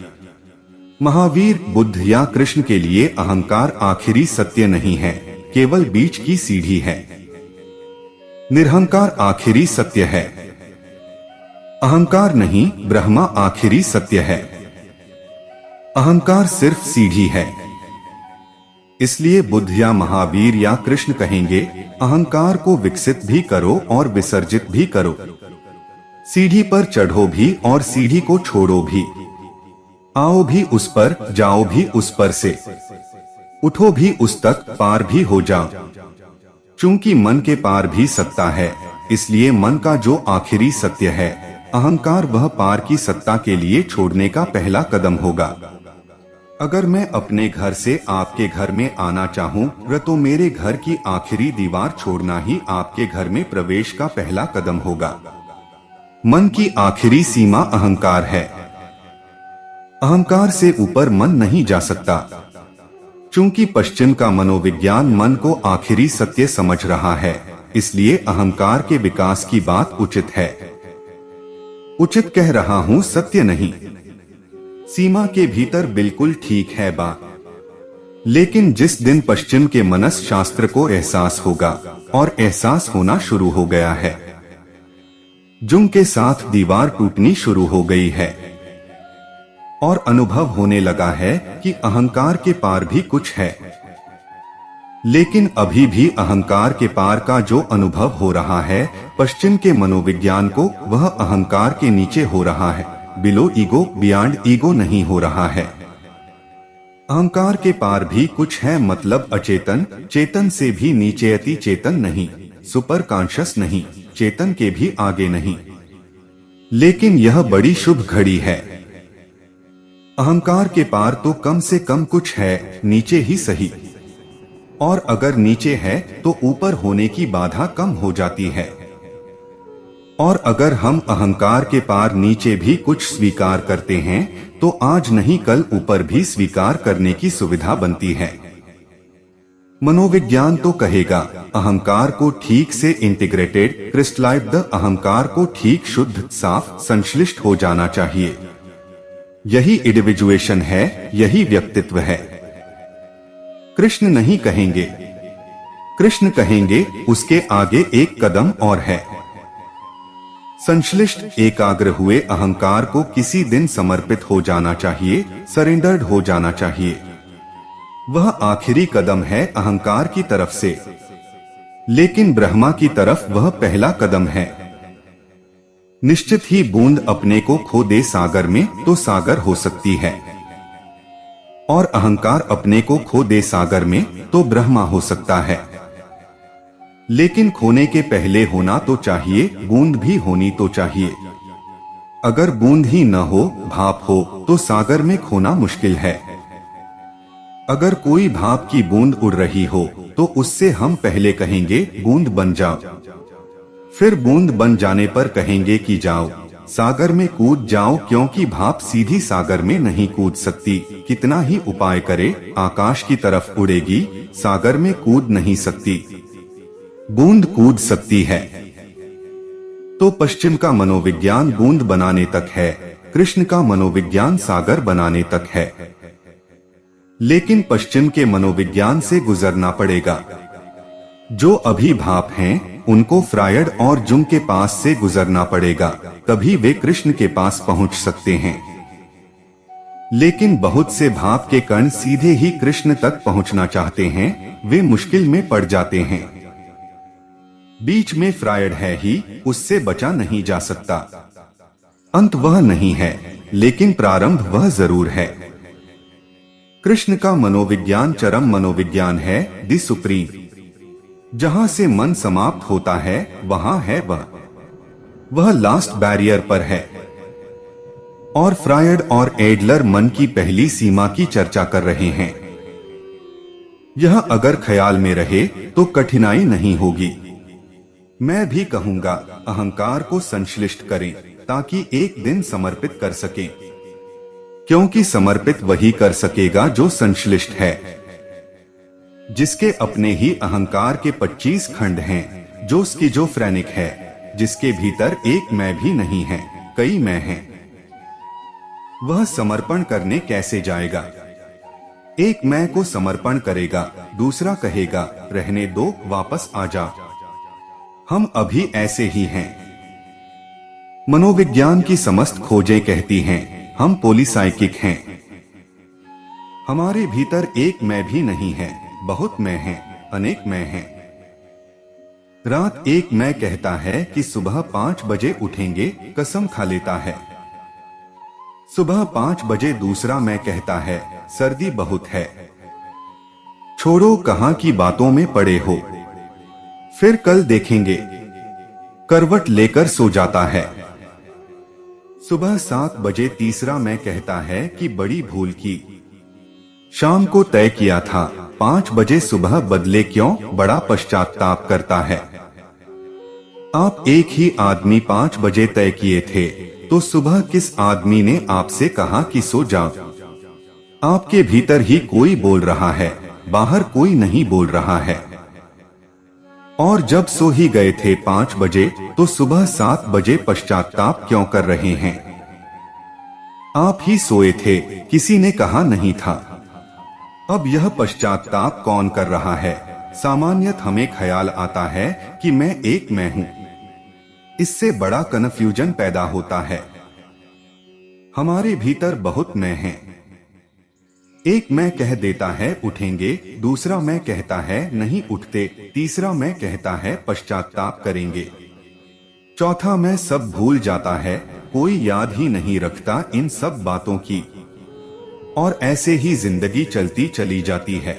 महावीर, बुद्ध या कृष्ण के लिए अहंकार आखिरी सत्य नहीं है, केवल बीच की सीढ़ी है। निरहंकार आखिरी सत्य है, अहंकार नहीं, ब्रह्मा आखिरी सत्य है। अहंकार सिर्फ सीढ़ी है। इसलिए बुद्ध या महावीर या कृष्ण कहेंगे, अहंकार को विकसित भी करो और विसर्जित भी करो। सीढ़ी पर चढ़ो भी और सीढ़ी को छोड़ो भी। आओ भी उस पर, जाओ भी उस पर से, उठो भी उस तक, पार भी हो जाओ। चूंकि मन के पार भी सत्ता है, इसलिए मन का जो आखिरी सत्य है, अहंकार, वह पार की सत्ता के लिए छोड़ने का पहला कदम होगा। अगर मैं अपने घर से आपके घर में आना चाहूँ, तो मेरे घर की आखिरी दीवार छोड़ना ही आपके घर में प्रवेश का पहला कदम होगा। मन की आखिरी सीमा अहंकार है। अहंकार से ऊपर मन नहीं जा सकता। चूंकि पश्चिम का मनोविज्ञान मन को आखिरी सत्य समझ रहा है, इसलिए अहंकार के विकास की बात उचित है। उचित कह रहा हूँ, सत्य नहीं। सीमा के भीतर बिल्कुल ठीक है बात। लेकिन जिस दिन पश्चिम के मनस शास्त्र को एहसास होगा, और एहसास होना शुरू हो गया है, जुंग के साथ दीवार टूटनी शुरू हो गई है, और अनुभव होने लगा है कि अहंकार के पार भी कुछ है। लेकिन अभी भी अहंकार के पार का जो अनुभव हो रहा है पश्चिम के मनोविज्ञान को, वह अहंकार के नीचे हो रहा है, बिलो ईगो, बियॉन्ड ईगो नहीं हो रहा है। अहंकार के पार भी कुछ है, मतलब अचेतन, चेतन से भी नीचे, अति चेतन नहीं, सुपर कॉन्शियस नहीं, चेतन के भी आगे नहीं। लेकिन यह बड़ी शुभ घड़ी है। अहंकार के पार तो कम से कम कुछ है, नीचे ही सही। और अगर नीचे है तो ऊपर होने की बाधा कम हो जाती है। और अगर हम अहंकार के पार नीचे भी कुछ स्वीकार करते हैं तो आज नहीं कल ऊपर भी स्वीकार करने की सुविधा बनती है। मनोविज्ञान तो कहेगा अहंकार को ठीक से इंटीग्रेटेड, क्रिस्टलाइज्ड, अहंकार को ठीक शुद्ध, साफ, संश्लिष्ट हो जाना चाहिए। यही इंडिविजुएशन है, यही व्यक्तित्व है। कृष्ण नहीं कहेंगे, कृष्ण कहेंगे उसके आगे एक कदम और है। संश्लिष्ट, एकाग्र हुए अहंकार को किसी दिन समर्पित हो जाना चाहिए, सरेंडर्ड हो जाना चाहिए। वह आखिरी कदम है अहंकार की तरफ से, लेकिन ब्रह्मा की तरफ वह पहला कदम है। निश्चित ही बूंद अपने को खो दे सागर में तो सागर हो सकती है, और अहंकार अपने को खो दे सागर में तो ब्रह्मा हो सकता है। लेकिन खोने के पहले होना तो चाहिए, बूंद भी होनी तो चाहिए। अगर बूंद ही न हो, भाप हो, तो सागर में खोना मुश्किल है। अगर कोई भाप की बूंद उड़ रही हो तो उससे हम पहले कहेंगे बूंद बन जाओ, फिर बूंद बन जाने पर कहेंगे कि जाओ सागर में कूद जाओ, क्योंकि भाप सीधी सागर में नहीं कूद सकती। कितना ही उपाय करे आकाश की तरफ उड़ेगी, सागर में कूद नहीं सकती। बूंद कूद सकती है। तो पश्चिम का मनोविज्ञान बूंद बनाने तक है, कृष्ण का मनोविज्ञान सागर बनाने तक है। लेकिन पश्चिम के मनोविज्ञान से गुजरना पड़ेगा। जो अभी भाप हैं, उनको फ्रायड और जुंग के पास से गुजरना पड़ेगा, तभी वे कृष्ण के पास पहुंच सकते हैं। लेकिन बहुत से भाप के कण सीधे ही कृष्ण तक पहुंचना चाहते हैं, वे मुश्किल में पड़ जाते हैं। बीच में फ्रायड है ही, उससे बचा नहीं जा सकता। अंत वह नहीं है, लेकिन प्रारंभ वह जरूर है। कृष्ण का मनोविज्ञान चरम मनोविज्ञान है, द सुप्रीम। जहां से मन समाप्त होता है वहां है वह लास्ट बैरियर पर है। और फ्रायड और एडलर मन की पहली सीमा की चर्चा कर रहे हैं। यह अगर ख्याल में रहे तो कठिनाई नहीं होगी। मैं भी कहूंगा अहंकार को संश्लिष्ट करें ताकि एक दिन समर्पित कर सकें, क्योंकि समर्पित वही कर सकेगा जो संश्लिष्ट है, जिसके अपने ही अहंकार के 25 खंड हैं, जो स्किज़ोफ्रेनिक है, जिसके भीतर एक मैं भी नहीं है, कई मैं हैं। वह समर्पण करने कैसे जाएगा? एक मैं को समर्पण करेगा, दूसरा कहेगा रहने दो, वापस आ जा। हम अभी ऐसे ही हैं। मनोविज्ञान की समस्त खोजें कहती हैं हम पॉलीसाइकिक हैं। हमारे भीतर एक मैं भी नहीं है, बहुत मैं हैं, अनेक मैं हैं। रात एक मैं कहता है कि सुबह 5 बजे उठेंगे, कसम खा लेता है। सुबह 5 बजे दूसरा मैं कहता है सर्दी बहुत है, छोड़ो कहां की बातों में पड़े हो, फिर कल देखेंगे, करवट लेकर सो जाता है। सुबह 7 बजे तीसरा मैं कहता है कि बड़ी भूल की, शाम को तय किया था, 5 बजे सुबह बदले क्यों, बड़ा पश्चाताप करता है। आप एक ही आदमी 5 बजे तय किए थे, तो सुबह किस आदमी ने आपसे कहा कि सो जाओ? आपके भीतर ही कोई बोल रहा है, बाहर कोई नहीं बोल रहा है। और जब सो ही गए थे 5 बजे, तो सुबह 7 बजे पश्चाताप क्यों कर रहे हैं? आप ही सोए थे, किसी ने कहा नहीं था। अब यह पश्चाताप कौन कर रहा है? सामान्यतः हमें ख्याल आता है कि मैं एक मैं हूं। इससे बड़ा कन्फ्यूजन पैदा होता है। हमारे भीतर बहुत मैं हैं। एक मैं कह देता है उठेंगे, दूसरा मैं कहता है नहीं उठते, तीसरा मैं कहता है पश्चाताप करेंगे, चौथा मैं सब भूल जाता है, कोई याद ही नहीं रखता इन सब बातों की। और ऐसे ही जिंदगी चलती चली जाती है।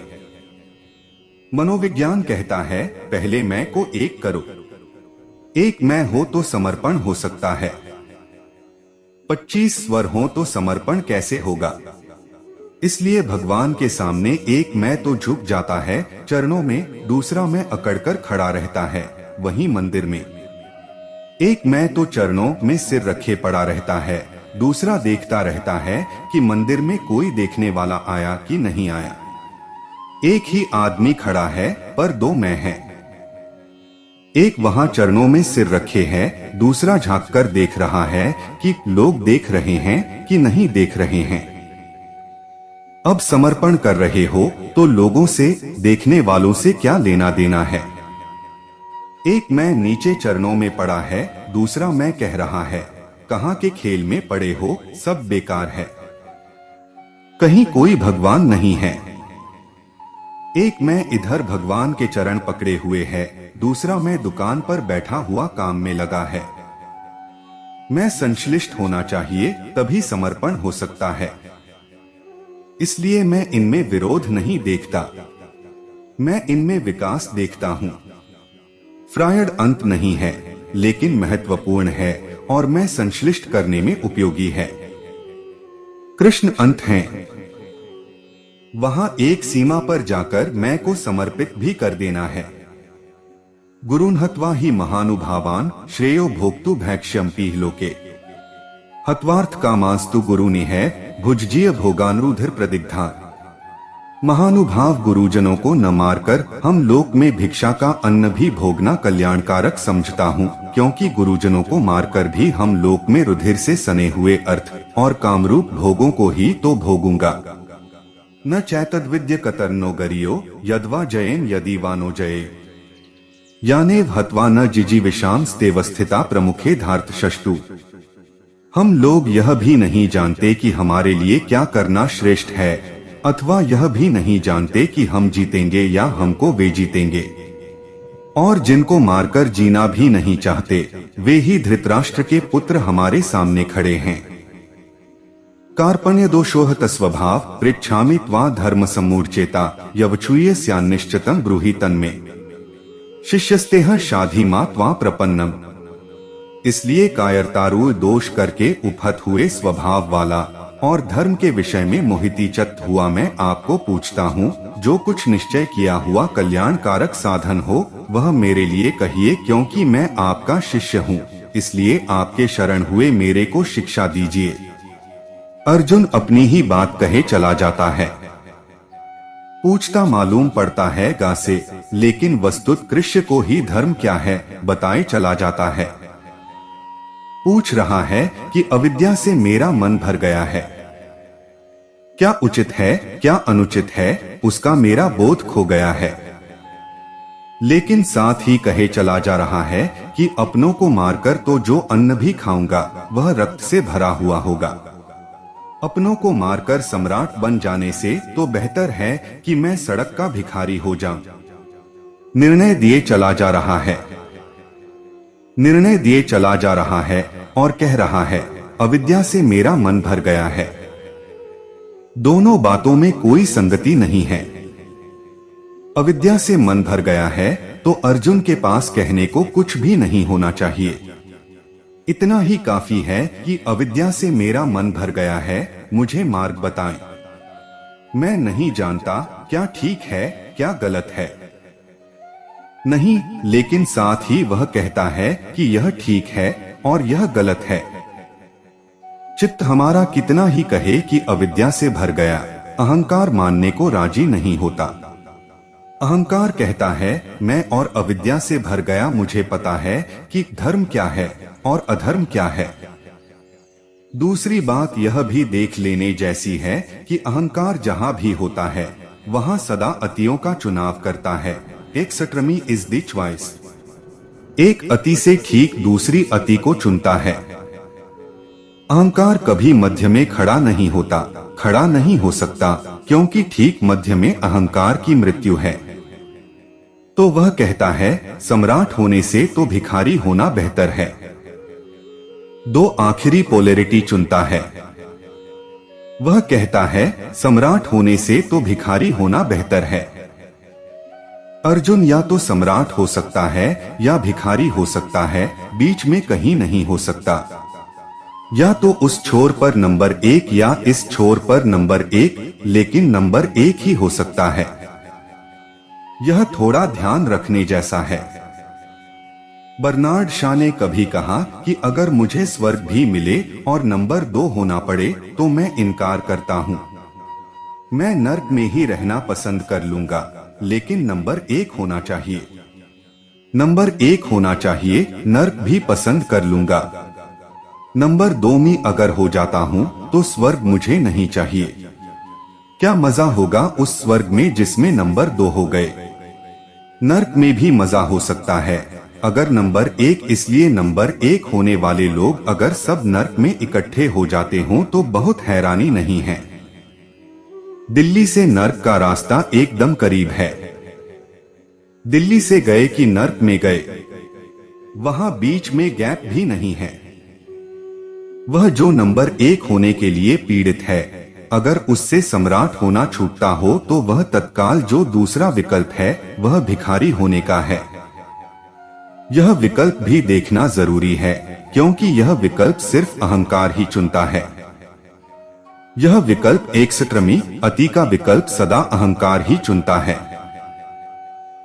मनोविज्ञान कहता है, पहले मैं को एक करो। एक मैं हो तो समर्पण हो सकता है, 25 स्वर हो तो समर्पण कैसे होगा? इसलिए भगवान के सामने एक मैं तो झुक जाता है चरणों में, दूसरा मैं अकड़कर खड़ा रहता है। वहीं मंदिर में एक मैं तो चरणों में सिर रखे पड़ा रहता है, दूसरा देखता रहता है कि मंदिर में कोई देखने वाला आया कि नहीं आया। एक ही आदमी खड़ा है पर दो मैं हैं। एक वहां चरणों में सिर रखे है, दूसरा झांककर देख रहा है कि लोग देख रहे हैं कि नहीं देख रहे हैं। अब समर्पण कर रहे हो तो लोगों से, देखने वालों से क्या लेना देना है? एक मैं नीचे चरणों में पड़ा है, दूसरा मैं कह रहा है, कहां के खेल में पड़े हो, सब बेकार है, कहीं कोई भगवान नहीं है। एक मैं इधर भगवान के चरण पकड़े हुए है, दूसरा मैं दुकान पर बैठा हुआ काम में लगा है। मैं संश्लिष्ट होना चाहिए, तभी समर्पण हो सकता है। इसलिए मैं इनमें विरोध नहीं देखता, मैं इनमें विकास देखता हूं। फ्रायड अंत नहीं है, लेकिन महत्वपूर्ण है और मैं संश्लिष्ट करने में उपयोगी है। कृष्ण अंत हैं। वहां एक सीमा पर जाकर मैं को समर्पित भी कर देना है। गुरुन् हत्वा ही महानुभावान श्रेयो भोक्तु भैक्ष्यम पीह लोके। हत्वार्थ कामास्तु गुरुनि है भुज्जीय भोगानुरुधिर प्रदिग्धा। महानुभाव गुरुजनों को न मारकर हम लोक में भिक्षा का अन्न भी भोगना कल्याणकारक समझता हूँ, क्योंकि गुरुजनों को मारकर भी हम लोक में रुधिर से सने हुए अर्थ और कामरूप भोगों को ही तो भोगूंगा। न चैतद्विद्य कतर्नो गरियो यद्वा जयेन यदि वानो जये। यानेव हत्वा न जिजीविषां स्तेवस्थिता प्रमुखे धार्त शष्टु। हम लोग यह भी नहीं जानते कि हमारे लिए क्या करना श्रेष्ठ है, अथवा यह भी नहीं जानते कि हम जीतेंगे या हमको वे जीतेंगे। और जिनको मारकर जीना भी नहीं चाहते, वे ही धृतराष्ट्र के पुत्र हमारे सामने खड़े हैं। कार्पण्य दोषोहत स्वभाव पृच्छामि त्वा धर्म सम्मूढ़चेता यवचूयस्यान्निश्चितं ब्रूहि तन्मे। शिष्यस्तेह शाधि मा त्वा प्रपन्नम। इसलिए कायरतारूढ़ दोष करके उपहत हुए स्वभाव वाला और धर्म के विषय में मोहितीचत हुआ मैं आपको पूछता हूँ, जो कुछ निश्चय किया हुआ कल्याणकारक साधन हो वह मेरे लिए कहिए, क्योंकि मैं आपका शिष्य हूँ। इसलिए आपके शरण हुए मेरे को शिक्षा दीजिए। अर्जुन अपनी ही बात कहे चला जाता है। पूछता मालूम पड़ता है गा से, लेकिन वस्तुत कृष्ण को ही धर्म क्या है बताए चला जाता है। पूछ रहा है कि अविद्या से मेरा मन भर गया है, क्या उचित है क्या अनुचित है, उसका मेरा बोध खो गया है। लेकिन साथ ही कहे चला जा रहा है कि अपनों को मारकर तो जो अन्न भी खाऊंगा वह रक्त से भरा हुआ होगा। अपनों को मारकर सम्राट बन जाने से तो बेहतर है कि मैं सड़क का भिखारी हो जाऊं। निर्णय दिए चला जा रहा है, निर्णय दिए चला जा रहा है और कह रहा है अविद्या से मेरा मन भर गया है। दोनों बातों में कोई संगति नहीं है। अविद्या से मन भर गया है तो अर्जुन के पास कहने को कुछ भी नहीं होना चाहिए। इतना ही काफी है कि अविद्या से मेरा मन भर गया है, मुझे मार्ग बताएं। मैं नहीं जानता क्या ठीक है क्या गलत है। नहीं, लेकिन साथ ही वह कहता है कि यह ठीक है और यह गलत है। चित्त हमारा कितना ही कहे कि अविद्या से भर गया, अहंकार मानने को राजी नहीं होता। अहंकार कहता है मैं और अविद्या से भर गया, मुझे पता है कि धर्म क्या है और अधर्म क्या है। दूसरी बात यह भी देख लेने जैसी है कि अहंकार जहां भी होता है वहां सदा अतियों का चुनाव करता है। एक्सट्रीमी इज द चॉइस। एक अति से ठीक दूसरी अति को चुनता है। अहंकार कभी मध्य में खड़ा नहीं होता, खड़ा नहीं हो सकता, क्योंकि ठीक मध्य में अहंकार की मृत्यु है। तो वह कहता है सम्राट होने से तो भिखारी होना बेहतर है। दो आखिरी पोलैरिटी चुनता है। वह कहता है, सम्राट होने से तो भिखारी होना बेहतर है। अर्जुन या तो सम्राट हो सकता है या भिखारी हो सकता है, बीच में कहीं नहीं हो सकता। या तो उस छोर पर नंबर 1 या इस छोर पर नंबर 1, लेकिन नंबर 1 ही हो सकता है। यह थोड़ा ध्यान रखने जैसा है। बर्नार्ड शॉ ने कभी कहा कि अगर मुझे स्वर्ग भी मिले और नंबर 2 होना पड़े तो मैं इनकार करता हूँ। मैं नर्क में ही रहना पसंद कर लूंगा, लेकिन नंबर 1 होना चाहिए। नंबर 1 होना चाहिए, नर्क भी पसंद कर लूंगा। नंबर 2 में अगर हो जाता हूँ तो स्वर्ग मुझे नहीं चाहिए। क्या मजा होगा उस स्वर्ग में जिसमें नंबर 2 हो गए। नर्क में भी मजा हो सकता है अगर नंबर 1, इसलिए नंबर 1 होने वाले लोग अगर सब नर्क में इकट्ठे हो जाते हों तो बहुत हैरानी नहीं है। दिल्ली से नर्क का रास्ता एकदम करीब है। दिल्ली से गए कि नर्क में गए, वहां बीच में गैप भी नहीं है। वह जो नंबर 1 होने के लिए पीड़ित है, अगर उससे सम्राट होना छूटता हो तो वह तत्काल जो दूसरा विकल्प है वह भिखारी होने का है। यह विकल्प भी देखना जरूरी है, क्योंकि यह विकल्प सिर्फ अहंकार ही चुनता है। यह विकल्प एक्सट्रीमी अति का विकल्प सदा अहंकार ही चुनता है,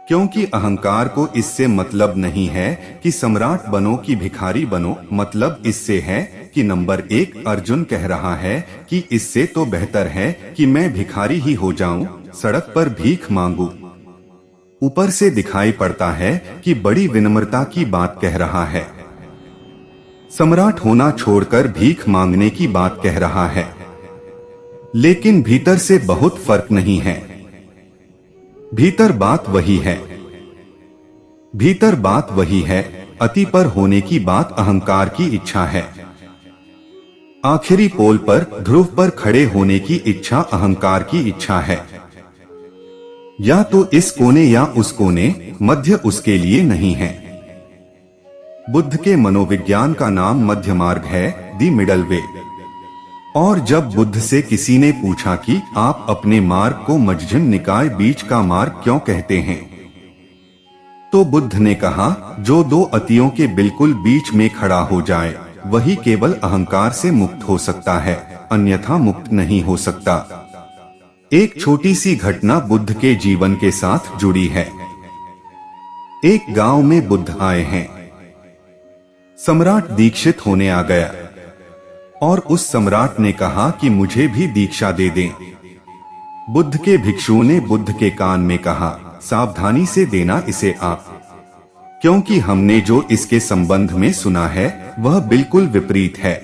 क्योंकि अहंकार को इससे मतलब नहीं है कि सम्राट बनो कि भिखारी बनो। मतलब इससे है कि नंबर 1 अर्जुन कह रहा है कि इससे तो बेहतर है कि मैं भिखारी ही हो जाऊं, सड़क पर भीख मांगू। ऊपर से दिखाई पड़ता है कि बड़ी विनम्रता की बात कह रहा है। सम्राट होना छोड़कर भीख मांगने की बात कह रहा है, लेकिन भीतर से बहुत फर्क नहीं है। भीतर बात वही है। भीतर बात वही है। अति पर होने की बात अहंकार की इच्छा है। आखिरी पोल पर, ध्रुव पर खड़े होने की इच्छा अहंकार की इच्छा है। या तो इस कोने या उस कोने, मध्य उसके लिए नहीं है। बुद्ध के मनोविज्ञान का नाम मध्य मार्ग है, दी मिडल वे। और जब बुद्ध से किसी ने पूछा कि आप अपने मार्ग को मजझन निकाय बीच का मार्ग क्यों कहते हैं, तो बुद्ध ने कहा, जो दो अतियों के बिल्कुल बीच में खड़ा हो जाए वही केवल अहंकार से मुक्त हो सकता है, अन्यथा मुक्त नहीं हो सकता। एक छोटी सी घटना बुद्ध के जीवन के साथ जुड़ी है। एक गांव में बुद्ध आए हैं। सम्राट दीक्षित होने आ गया और उस सम्राट ने कहा कि मुझे भी दीक्षा दे दें। बुद्ध के भिक्षुओं ने बुद्ध के कान में कहा, सावधानी से देना इसे आप, क्योंकि हमने जो इसके संबंध में सुना है वह बिल्कुल विपरीत है।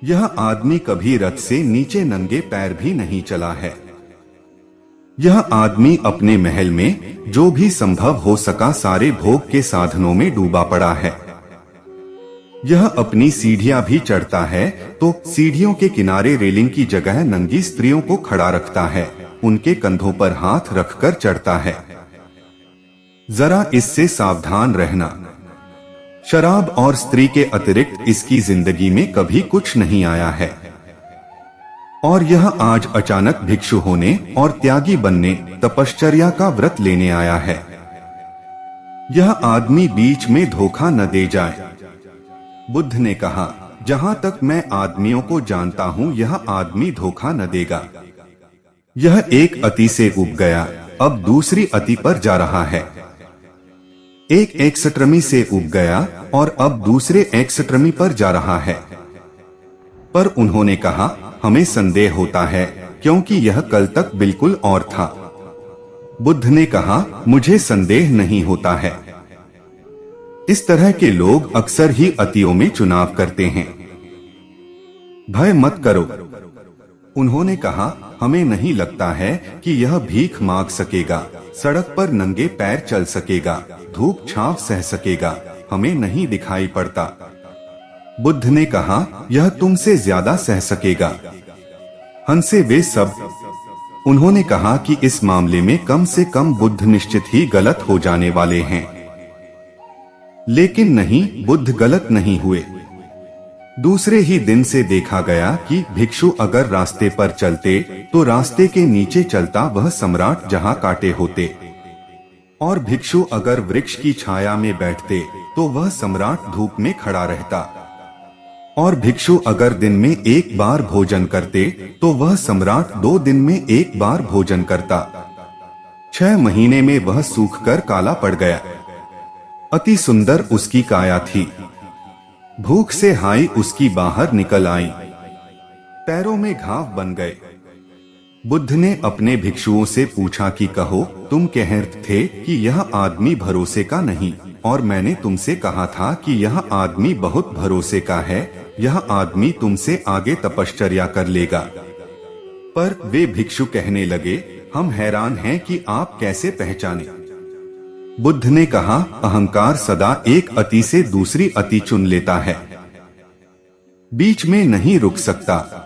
यह आदमी कभी रथ से नीचे नंगे पैर भी नहीं चला है। यह आदमी अपने महल में जो भी संभव हो सका सारे भोग के साधनों में डूबा पड़ा है। यह अपनी सीढ़ियां भी चढ़ता है तो सीढ़ियों के किनारे रेलिंग की जगह नंगी स्त्रियों को खड़ा रखता है, उनके कंधों पर हाथ रखकर चढ़ता है। जरा इससे सावधान रहना। शराब और स्त्री के अतिरिक्त इसकी जिंदगी में कभी कुछ नहीं आया है। और यह आज अचानक भिक्षु होने और त्यागी बनने, तपश्चर्या का व्रत लेने आया है। यह आदमी बीच में धोखा न दे जाए। बुद्ध ने कहा, जहां तक मैं आदमियों को जानता हूं यह आदमी धोखा न देगा। यह एक अति से उब गया, अब दूसरी अति पर जा रहा है। एक एक्सट्रीमी से उब गया और अब दूसरे एक्सट्रीमी पर जा रहा है। पर उन्होंने कहा, हमें संदेह होता है क्योंकि यह कल तक बिल्कुल और था। बुद्ध ने कहा, मुझे संदेह नहीं होता है। इस तरह के लोग अक्सर ही अतियों में चुनाव करते हैं। भय मत करो। उन्होंने कहा, हमें नहीं लगता है कि यह भीख मांग सकेगा, सड़क पर नंगे पैर चल सकेगा, धूप छांव सह सकेगा, हमें नहीं दिखाई पड़ता। बुद्ध ने कहा, यह तुमसे ज्यादा सह सकेगा। हंसे वे सब। उन्होंने कहा कि इस मामले में कम से कम बुद्ध निश्चित ही गलत हो जाने वाले हैं। लेकिन नहीं, बुद्ध गलत नहीं हुए। दूसरे ही दिन से देखा गया कि भिक्षु अगर रास्ते पर चलते तो रास्ते के नीचे चलता वह सम्राट जहां कांटे होते, और भिक्षु अगर वृक्ष की छाया में बैठते तो वह सम्राट धूप में खड़ा रहता, और भिक्षु अगर दिन में एक बार भोजन करते तो वह सम्राट 2 दिन में एक बार भोजन करता। 6 महीने में वह सूखकर काला पड़ गया। अति सुंदर उसकी काया थी, भूख से हाई उसकी बाहर निकल आई, पैरों में घाव बन गए। बुद्ध ने अपने भिक्षुओं से पूछा कि कहो, तुम कहते थे कि यह आदमी भरोसे का नहीं, और मैंने तुमसे कहा था कि यह आदमी बहुत भरोसे का है, यह आदमी तुमसे आगे तपश्चर्या कर लेगा। पर वे भिक्षु कहने लगे, हम हैरान हैं कि आप कैसे पहचाने। बुद्ध ने कहा, अहंकार सदा एक अति से दूसरी अति चुन लेता है, बीच में नहीं रुक सकता।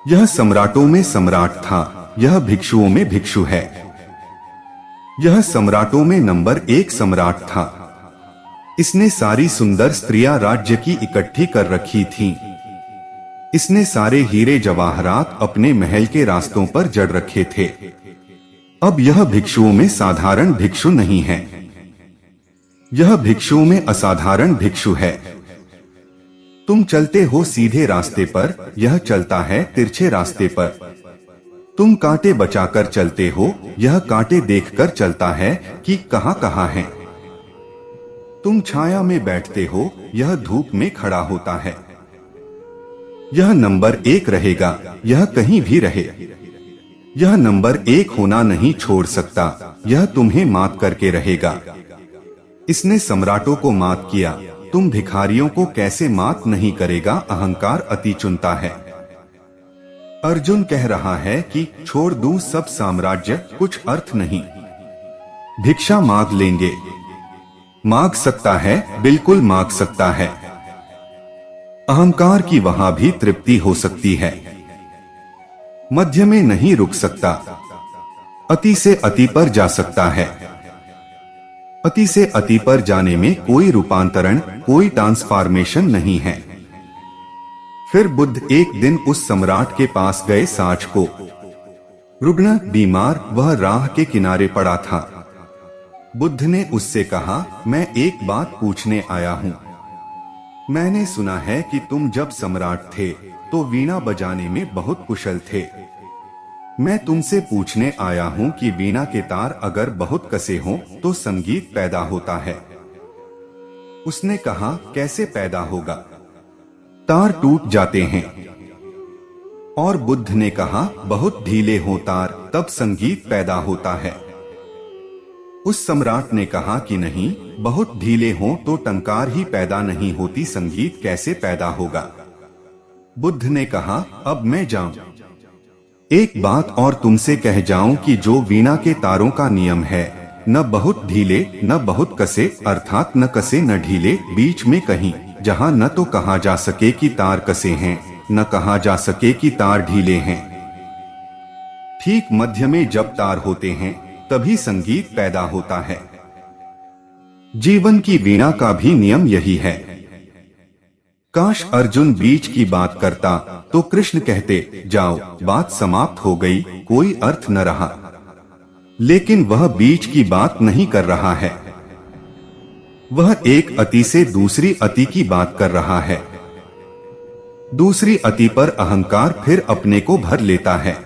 यह सम्राटों में सम्राट था, यह भिक्षुओं में भिक्षु है। यह सम्राटों में नंबर 1 सम्राट था। इसने सारी सुंदर स्त्रियां राज्य की इकट्ठी कर रखी थीं। इसने सारे हीरे जवाहरात अपने महल के रास्तों पर जड़ रखे थे। अब यह भिक्षुओं में साधारण भिक्षु नहीं है, यह भिक्षुओं में असाधारण भिक्षु है। तुम चलते हो सीधे रास्ते पर, यह चलता है तिरछे रास्ते पर। तुम कांटे बचाकर चलते हो, यह कांटे देखकर चलता है कि कहां कहां है। तुम छाया में बैठते हो, यह धूप में खड़ा होता है। यह नंबर 1 रहेगा, यह कहीं भी रहे। यह नंबर 1 होना नहीं छोड़ सकता, यह तुम्हें मात करके रहेगा। इसने सम्राटों को मात किया, तुम भिखारियों को कैसे मात नहीं करेगा। अहंकार अति चुनता है। अर्जुन कह रहा है कि छोड़ दूं सब साम्राज्य, कुछ अर्थ नहीं। भिक्षा मांग लेंगे, मांग सकता है, बिल्कुल मांग सकता है। अहंकार की वहां भी तृप्ति हो सकती है, मध्य में नहीं रुक सकता। अति से अति पर जा सकता है। अति से अति पर जाने में कोई रूपांतरण, कोई ट्रांसफॉर्मेशन नहीं है। फिर बुद्ध एक दिन उस सम्राट के पास गए, साच को रुग्ण बीमार, वह राह के किनारे पड़ा था। बुद्ध ने उससे कहा, मैं एक बात पूछने आया हूँ। मैंने सुना है कि तुम जब सम्राट थे तो वीणा बजाने में बहुत कुशल थे। मैं तुमसे पूछने आया हूँ कि वीणा के तार अगर बहुत कसे हों तो संगीत पैदा होता है। उसने कहा, कैसे पैदा होगा, तार टूट जाते हैं। और बुद्ध ने कहा, बहुत ढीले हों तार, तब संगीत पैदा होता है। उस सम्राट ने कहा कि नहीं, बहुत ढीले हों तो टंकार ही पैदा नहीं होती, संगीत कैसे पैदा होगा। बुद्ध ने कहा, अब मैं जाऊं। एक बात और तुमसे कह जाऊं कि जो वीणा के तारों का नियम है, न बहुत ढीले न बहुत कसे, अर्थात न कसे न ढीले, बीच में कहीं, जहां न तो कहा जा सके कि तार कसे हैं, न कहा जा सके कि तार ढीले हैं। ठीक मध्य में जब तार होते हैं तभी संगीत पैदा होता है। जीवन की वीणा का भी नियम यही है। काश अर्जुन बीच की बात करता तो कृष्ण कहते, जाओ, बात समाप्त हो गई, कोई अर्थ न रहा। लेकिन वह बीच की बात नहीं कर रहा है। वह एक अति से दूसरी अति की बात कर रहा है। दूसरी अति पर अहंकार फिर अपने को भर लेता है।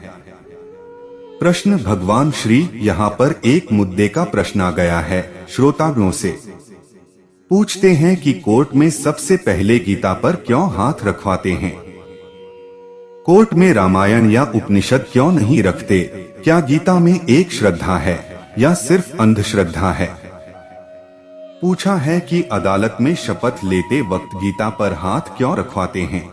प्रश्न भगवान श्री यहाँ पर एक मुद्दे का प्रश्न आ गया है श्रोतागणों से। पूछते हैं कि कोर्ट में सबसे पहले गीता पर क्यों हाथ रखवाते हैं? कोर्ट में रामायण या उपनिषद क्यों नहीं रखते? क्या गीता में एक श्रद्धा है या सिर्फ अंधश्रद्धा है? पूछा है कि अदालत में शपथ लेते वक्त गीता पर हाथ क्यों रखवाते हैं?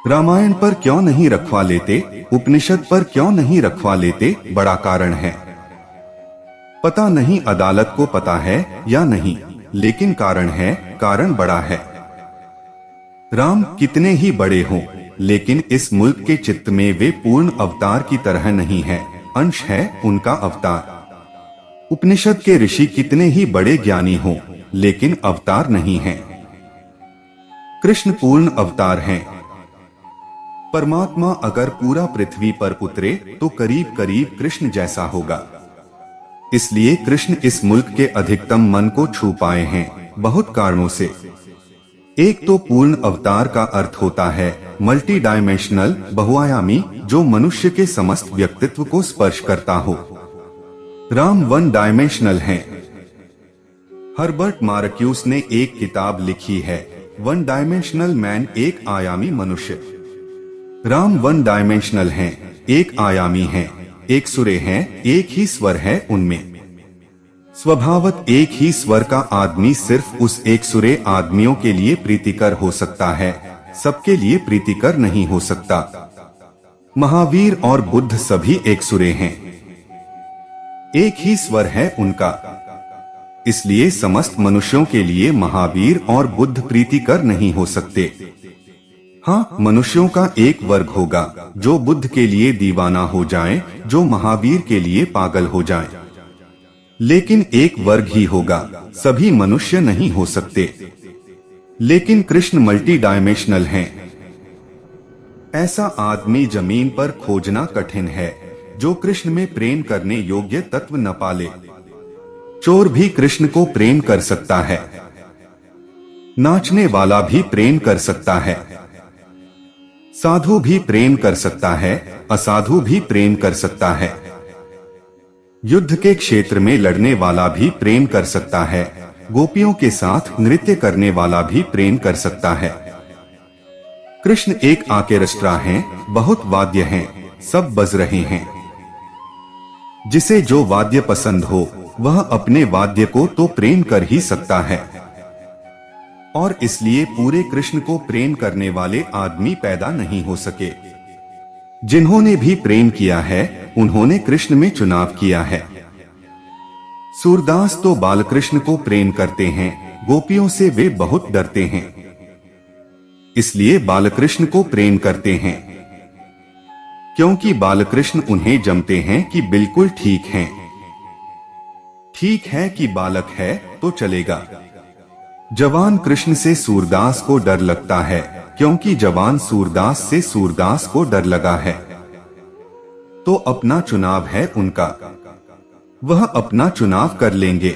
रामायण पर क्यों नहीं रखवा लेते? उपनिषद पर क्यों नहीं रखवा लेते? बड़ा कारण है। पता नहीं अदालत को पता है या नहीं, लेकिन कारण है, कारण बड़ा है। राम कितने ही बड़े हों, लेकिन इस मुल्क के चित्त में वे पूर्ण अवतार की तरह नहीं है, अंश है उनका अवतार। उपनिषद के ऋषि कितने ही बड़े ज्ञानी हों, लेकिन अवतार नहीं हैं। कृष्ण पूर्ण अवतार हैं। परमात्मा अगर पूरा पृथ्वी पर उतरे तो करीब करीब कृष्ण जैसा होगा। इसलिए कृष्ण इस मुल्क के अधिकतम मन को छू पाए हैं, बहुत कारणों से। एक तो पूर्ण अवतार का अर्थ होता है मल्टी डायमेंशनल, बहुआयामी, जो मनुष्य के समस्त व्यक्तित्व को स्पर्श करता हो। राम वन डायमेंशनल हैं। हर्बर्ट मार्क्यूस ने एक किताब लिखी है, वन डायमेंशनल मैन, एक आयामी मनुष्य। राम वन डायमेंशनल हैं, एक आयामी हैं, एक सुरे हैं, एक ही स्वर है उनमें। स्वभावत एक ही स्वर का आदमी सिर्फ उस एक सुरे आदमियों के लिए प्रीतिकर हो सकता है, सबके लिए प्रीतिकर नहीं हो सकता। महावीर और बुद्ध सभी एक सुरे हैं, एक ही स्वर है उनका। इसलिए समस्त मनुष्यों के लिए महावीर और बुद्ध प्रीतिकर नहीं हो सकते। हाँ, मनुष्यों का एक वर्ग होगा जो बुद्ध के लिए दीवाना हो जाए, जो महावीर के लिए पागल हो जाए। लेकिन एक वर्ग ही होगा, सभी मनुष्य नहीं हो सकते। लेकिन कृष्ण मल्टी डायमेंशनल हैं। ऐसा आदमी जमीन पर खोजना कठिन है जो कृष्ण में प्रेम करने योग्य तत्व न पाले। चोर भी कृष्ण को प्रेम कर सकता है, नाचने वाला भी प्रेम कर सकता है, साधु भी प्रेम कर सकता है, असाधु भी प्रेम कर सकता है, युद्ध के क्षेत्र में लड़ने वाला भी प्रेम कर सकता है, गोपियों के साथ नृत्य करने वाला भी प्रेम कर सकता है। कृष्ण एक आर्केस्ट्रा हैं, बहुत वाद्य हैं, सब बज रहे हैं। जिसे जो वाद्य पसंद हो वह अपने वाद्य को तो प्रेम कर ही सकता है। और इसलिए पूरे कृष्ण को प्रेम करने वाले आदमी पैदा नहीं हो सके। जिन्होंने भी प्रेम किया है उन्होंने कृष्ण में चुनाव किया है। सूरदास तो बालकृष्ण को प्रेम करते हैं, गोपियों से वे बहुत डरते हैं, इसलिए बालकृष्ण को प्रेम करते हैं, क्योंकि बालकृष्ण उन्हें जमते हैं कि बिल्कुल ठीक हैं। ठीक है कि बालक है तो चलेगा। जवान कृष्ण से सूरदास को डर लगता है, क्योंकि जवान सूरदास से सूरदास को डर लगा है। तो अपना चुनाव है उनका, वह अपना चुनाव कर लेंगे।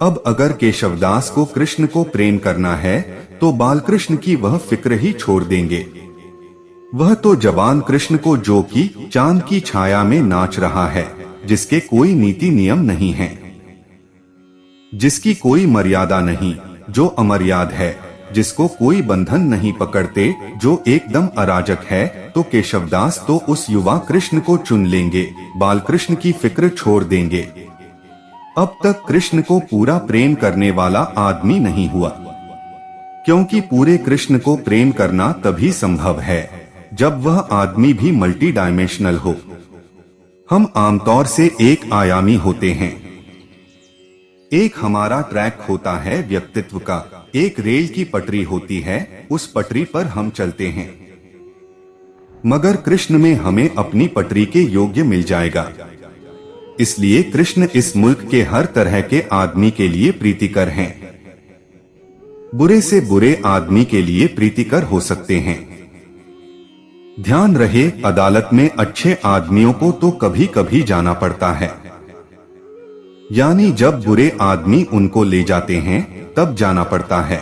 अब अगर केशवदास को कृष्ण को प्रेम करना है तो बालकृष्ण की वह फिक्र ही छोड़ देंगे। वह तो जवान कृष्ण को जो कि चांद की छाया में नाच रहा है, जिसके कोई नीति नियम नहीं है, जिसकी कोई मर्यादा नहीं, जो अमर्याद है, जिसको कोई बंधन नहीं पकड़ते, जो एकदम अराजक है, तो केशवदास तो उस युवा कृष्ण को चुन लेंगे, बालकृष्ण की फिक्र छोड़ देंगे। अब तक कृष्ण को पूरा प्रेम करने वाला आदमी नहीं हुआ, क्योंकि पूरे कृष्ण को प्रेम करना तभी संभव है जब वह आदमी भी मल्टी डायमेंशनल हो। हम आमतौर से एक आयामी होते हैं। एक हमारा ट्रैक होता है व्यक्तित्व का, एक रेल की पटरी होती है, उस पटरी पर हम चलते हैं। मगर कृष्ण में हमें अपनी पटरी के योग्य मिल जाएगा। इसलिए कृष्ण इस मुल्क के हर तरह के आदमी के लिए प्रीतिकर हैं। बुरे से बुरे आदमी के लिए प्रीतिकर हो सकते हैं। ध्यान रहे, अदालत में अच्छे आदमियों को तो कभी कभी जाना पड़ता है, यानी जब बुरे आदमी उनको ले जाते हैं तब जाना पड़ता है।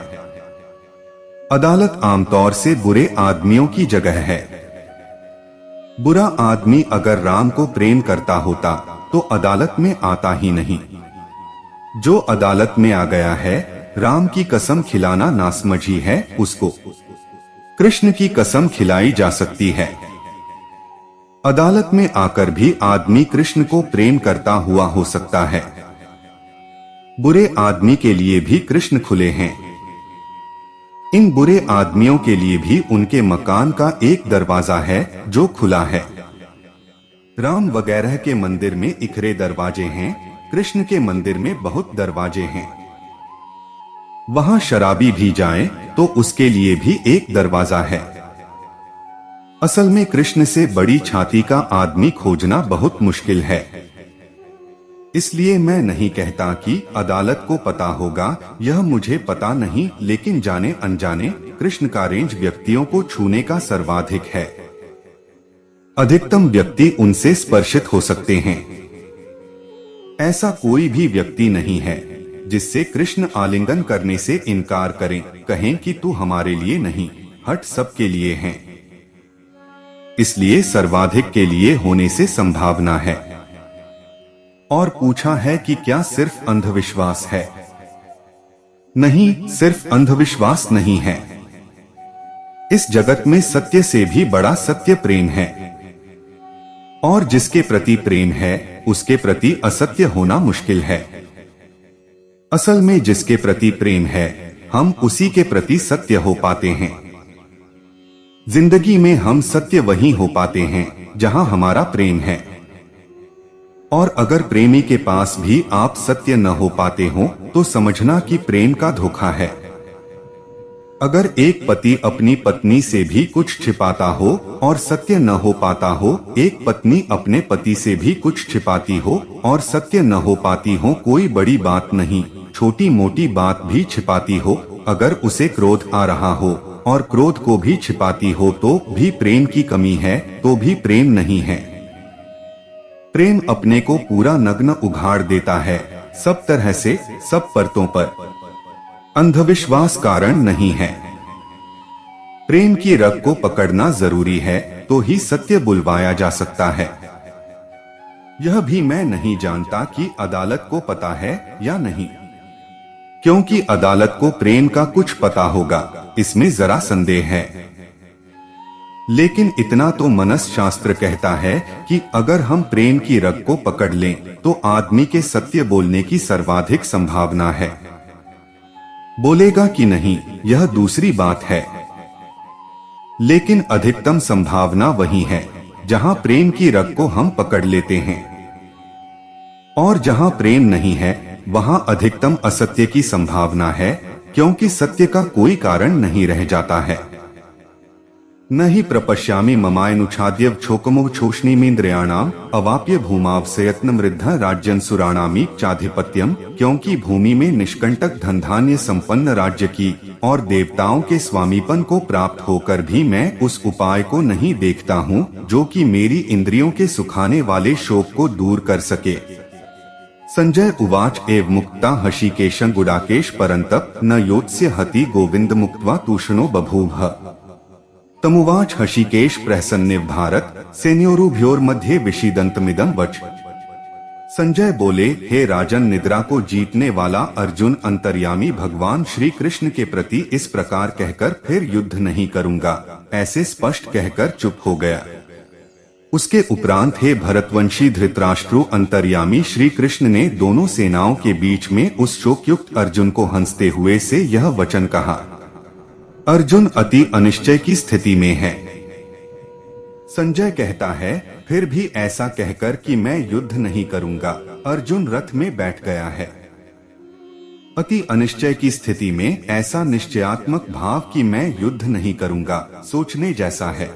अदालत आमतौर से बुरे आदमियों की जगह है। बुरा आदमी अगर राम को प्रेम करता होता तो अदालत में आता ही नहीं। जो अदालत में आ गया है, राम की कसम खिलाना नासमझी है, उसको कृष्ण की कसम खिलाई जा सकती है। अदालत में आकर भी आदमी कृष्ण को प्रेम करता हुआ हो सकता है। बुरे आदमी के लिए भी कृष्ण खुले हैं। इन बुरे आदमियों के लिए भी उनके मकान का एक दरवाजा है जो खुला है। राम वगैरह के मंदिर में इखरे दरवाजे हैं, कृष्ण के मंदिर में बहुत दरवाजे हैं। वहां शराबी भी जाए तो उसके लिए भी एक दरवाजा है। असल में कृष्ण से बड़ी छाती का आदमी खोजना बहुत मुश्किल है। इसलिए मैं नहीं कहता कि अदालत को पता होगा, यह मुझे पता नहीं, लेकिन जाने अनजाने कृष्ण का रेंज व्यक्तियों को छूने का सर्वाधिक है। अधिकतम व्यक्ति उनसे स्पर्शित हो सकते हैं। ऐसा कोई भी व्यक्ति नहीं है जिससे कृष्ण आलिंगन करने से इनकार करें, कहें कि तू हमारे लिए नहीं, हट सबके लिए हैं। इसलिए सर्वाधिक के लिए होने से संभावना है। और पूछा है कि क्या सिर्फ अंधविश्वास है? नहीं, सिर्फ अंधविश्वास नहीं है। इस जगत में सत्य से भी बड़ा सत्य प्रेम है। और जिसके प्रति प्रेम है उसके प्रति असत्य होना मुश्किल है। असल में जिसके प्रति प्रेम है हम उसी के प्रति सत्य हो पाते हैं। जिंदगी में हम सत्य वही हो पाते हैं जहां हमारा प्रेम है। और अगर प्रेमी के पास भी आप सत्य न हो पाते हो तो समझना कि प्रेम का धोखा है। अगर एक पति अपनी पत्नी से भी कुछ छिपाता हो और सत्य न हो पाता हो, एक पत्नी अपने पति से भी कुछ छिपाती हो और सत्य न हो पाती हो, कोई बड़ी बात नहीं, छोटी मोटी बात भी छिपाती हो, अगर उसे क्रोध आ रहा हो और क्रोध को भी छिपाती हो तो भी प्रेम की कमी है, तो भी प्रेम नहीं है। प्रेम अपने को पूरा नग्न उघाड़ देता है, सब तरह से, सब परतों पर। अंधविश्वास कारण नहीं है। प्रेम की रग को पकड़ना जरूरी है तो ही सत्य बुलवाया जा सकता है। यह भी मैं नहीं जानता कि अदालत को पता है या नहीं, क्योंकि अदालत को प्रेम का कुछ पता होगा, इसमें जरा संदेह है। लेकिन इतना तो मनसशास्त्र कहता है कि अगर हम प्रेम की रग को पकड़ लें तो आदमी के सत्य बोलने की सर्वाधिक संभावना है। बोलेगा कि नहीं यह दूसरी बात है, लेकिन अधिकतम संभावना वही है जहां प्रेम की रग को हम पकड़ लेते हैं। और जहां प्रेम नहीं है वहां अधिकतम असत्य की संभावना है, क्योंकि सत्य का कोई कारण नहीं रह जाता है। न हि प्रपश्यामि ममायनुच्छाद्य छोकमो छोष्णीमीन्द्रियाणाम अवाप्य भूमावसयत्न वृद्ध राज्यन सुराणामी चाधिपत्यम, क्योंकि भूमि में निष्कंटक धन धान्य संपन्न राज्य की और देवताओं के स्वामीपन को प्राप्त होकर भी मैं उस उपाय को नहीं देखता हूँ जो कि मेरी इंद्रियों के सुखाने वाले शोक को दूर कर सके। संजय उवाच एव मुक्ता हशिकेशं गुडाकेश परंतप न योत्स्य हति गोविंद मुक्त्वा तूषणो बभूव। तमुवाच हशिकेश प्रहसन्ने भारत सेन्योरुभ्योर मध्ये विषीदंतमिदं वच। संजय बोले, हे राजन, निद्रा को जीतने वाला अर्जुन अंतर्यामी भगवान श्री कृष्ण के प्रति इस प्रकार कहकर फिर युद्ध नहीं करूंगा, ऐसे स्पष्ट कहकर चुप हो गया। उसके उपरांत हे भरतवंशी धृतराष्ट्रु अंतर्यामी श्री कृष्ण ने दोनों सेनाओं के बीच में उस शोकयुक्त अर्जुन को हंसते हुए से यह वचन कहा। अर्जुन अति अनिश्चय की स्थिति में है। संजय कहता है, फिर भी ऐसा कहकर कि मैं युद्ध नहीं करूंगा, अर्जुन रथ में बैठ गया है। अति अनिश्चय की स्थिति में ऐसा निश्चयात्मक भाव कि मैं युद्ध नहीं करूंगा, सोचने जैसा है।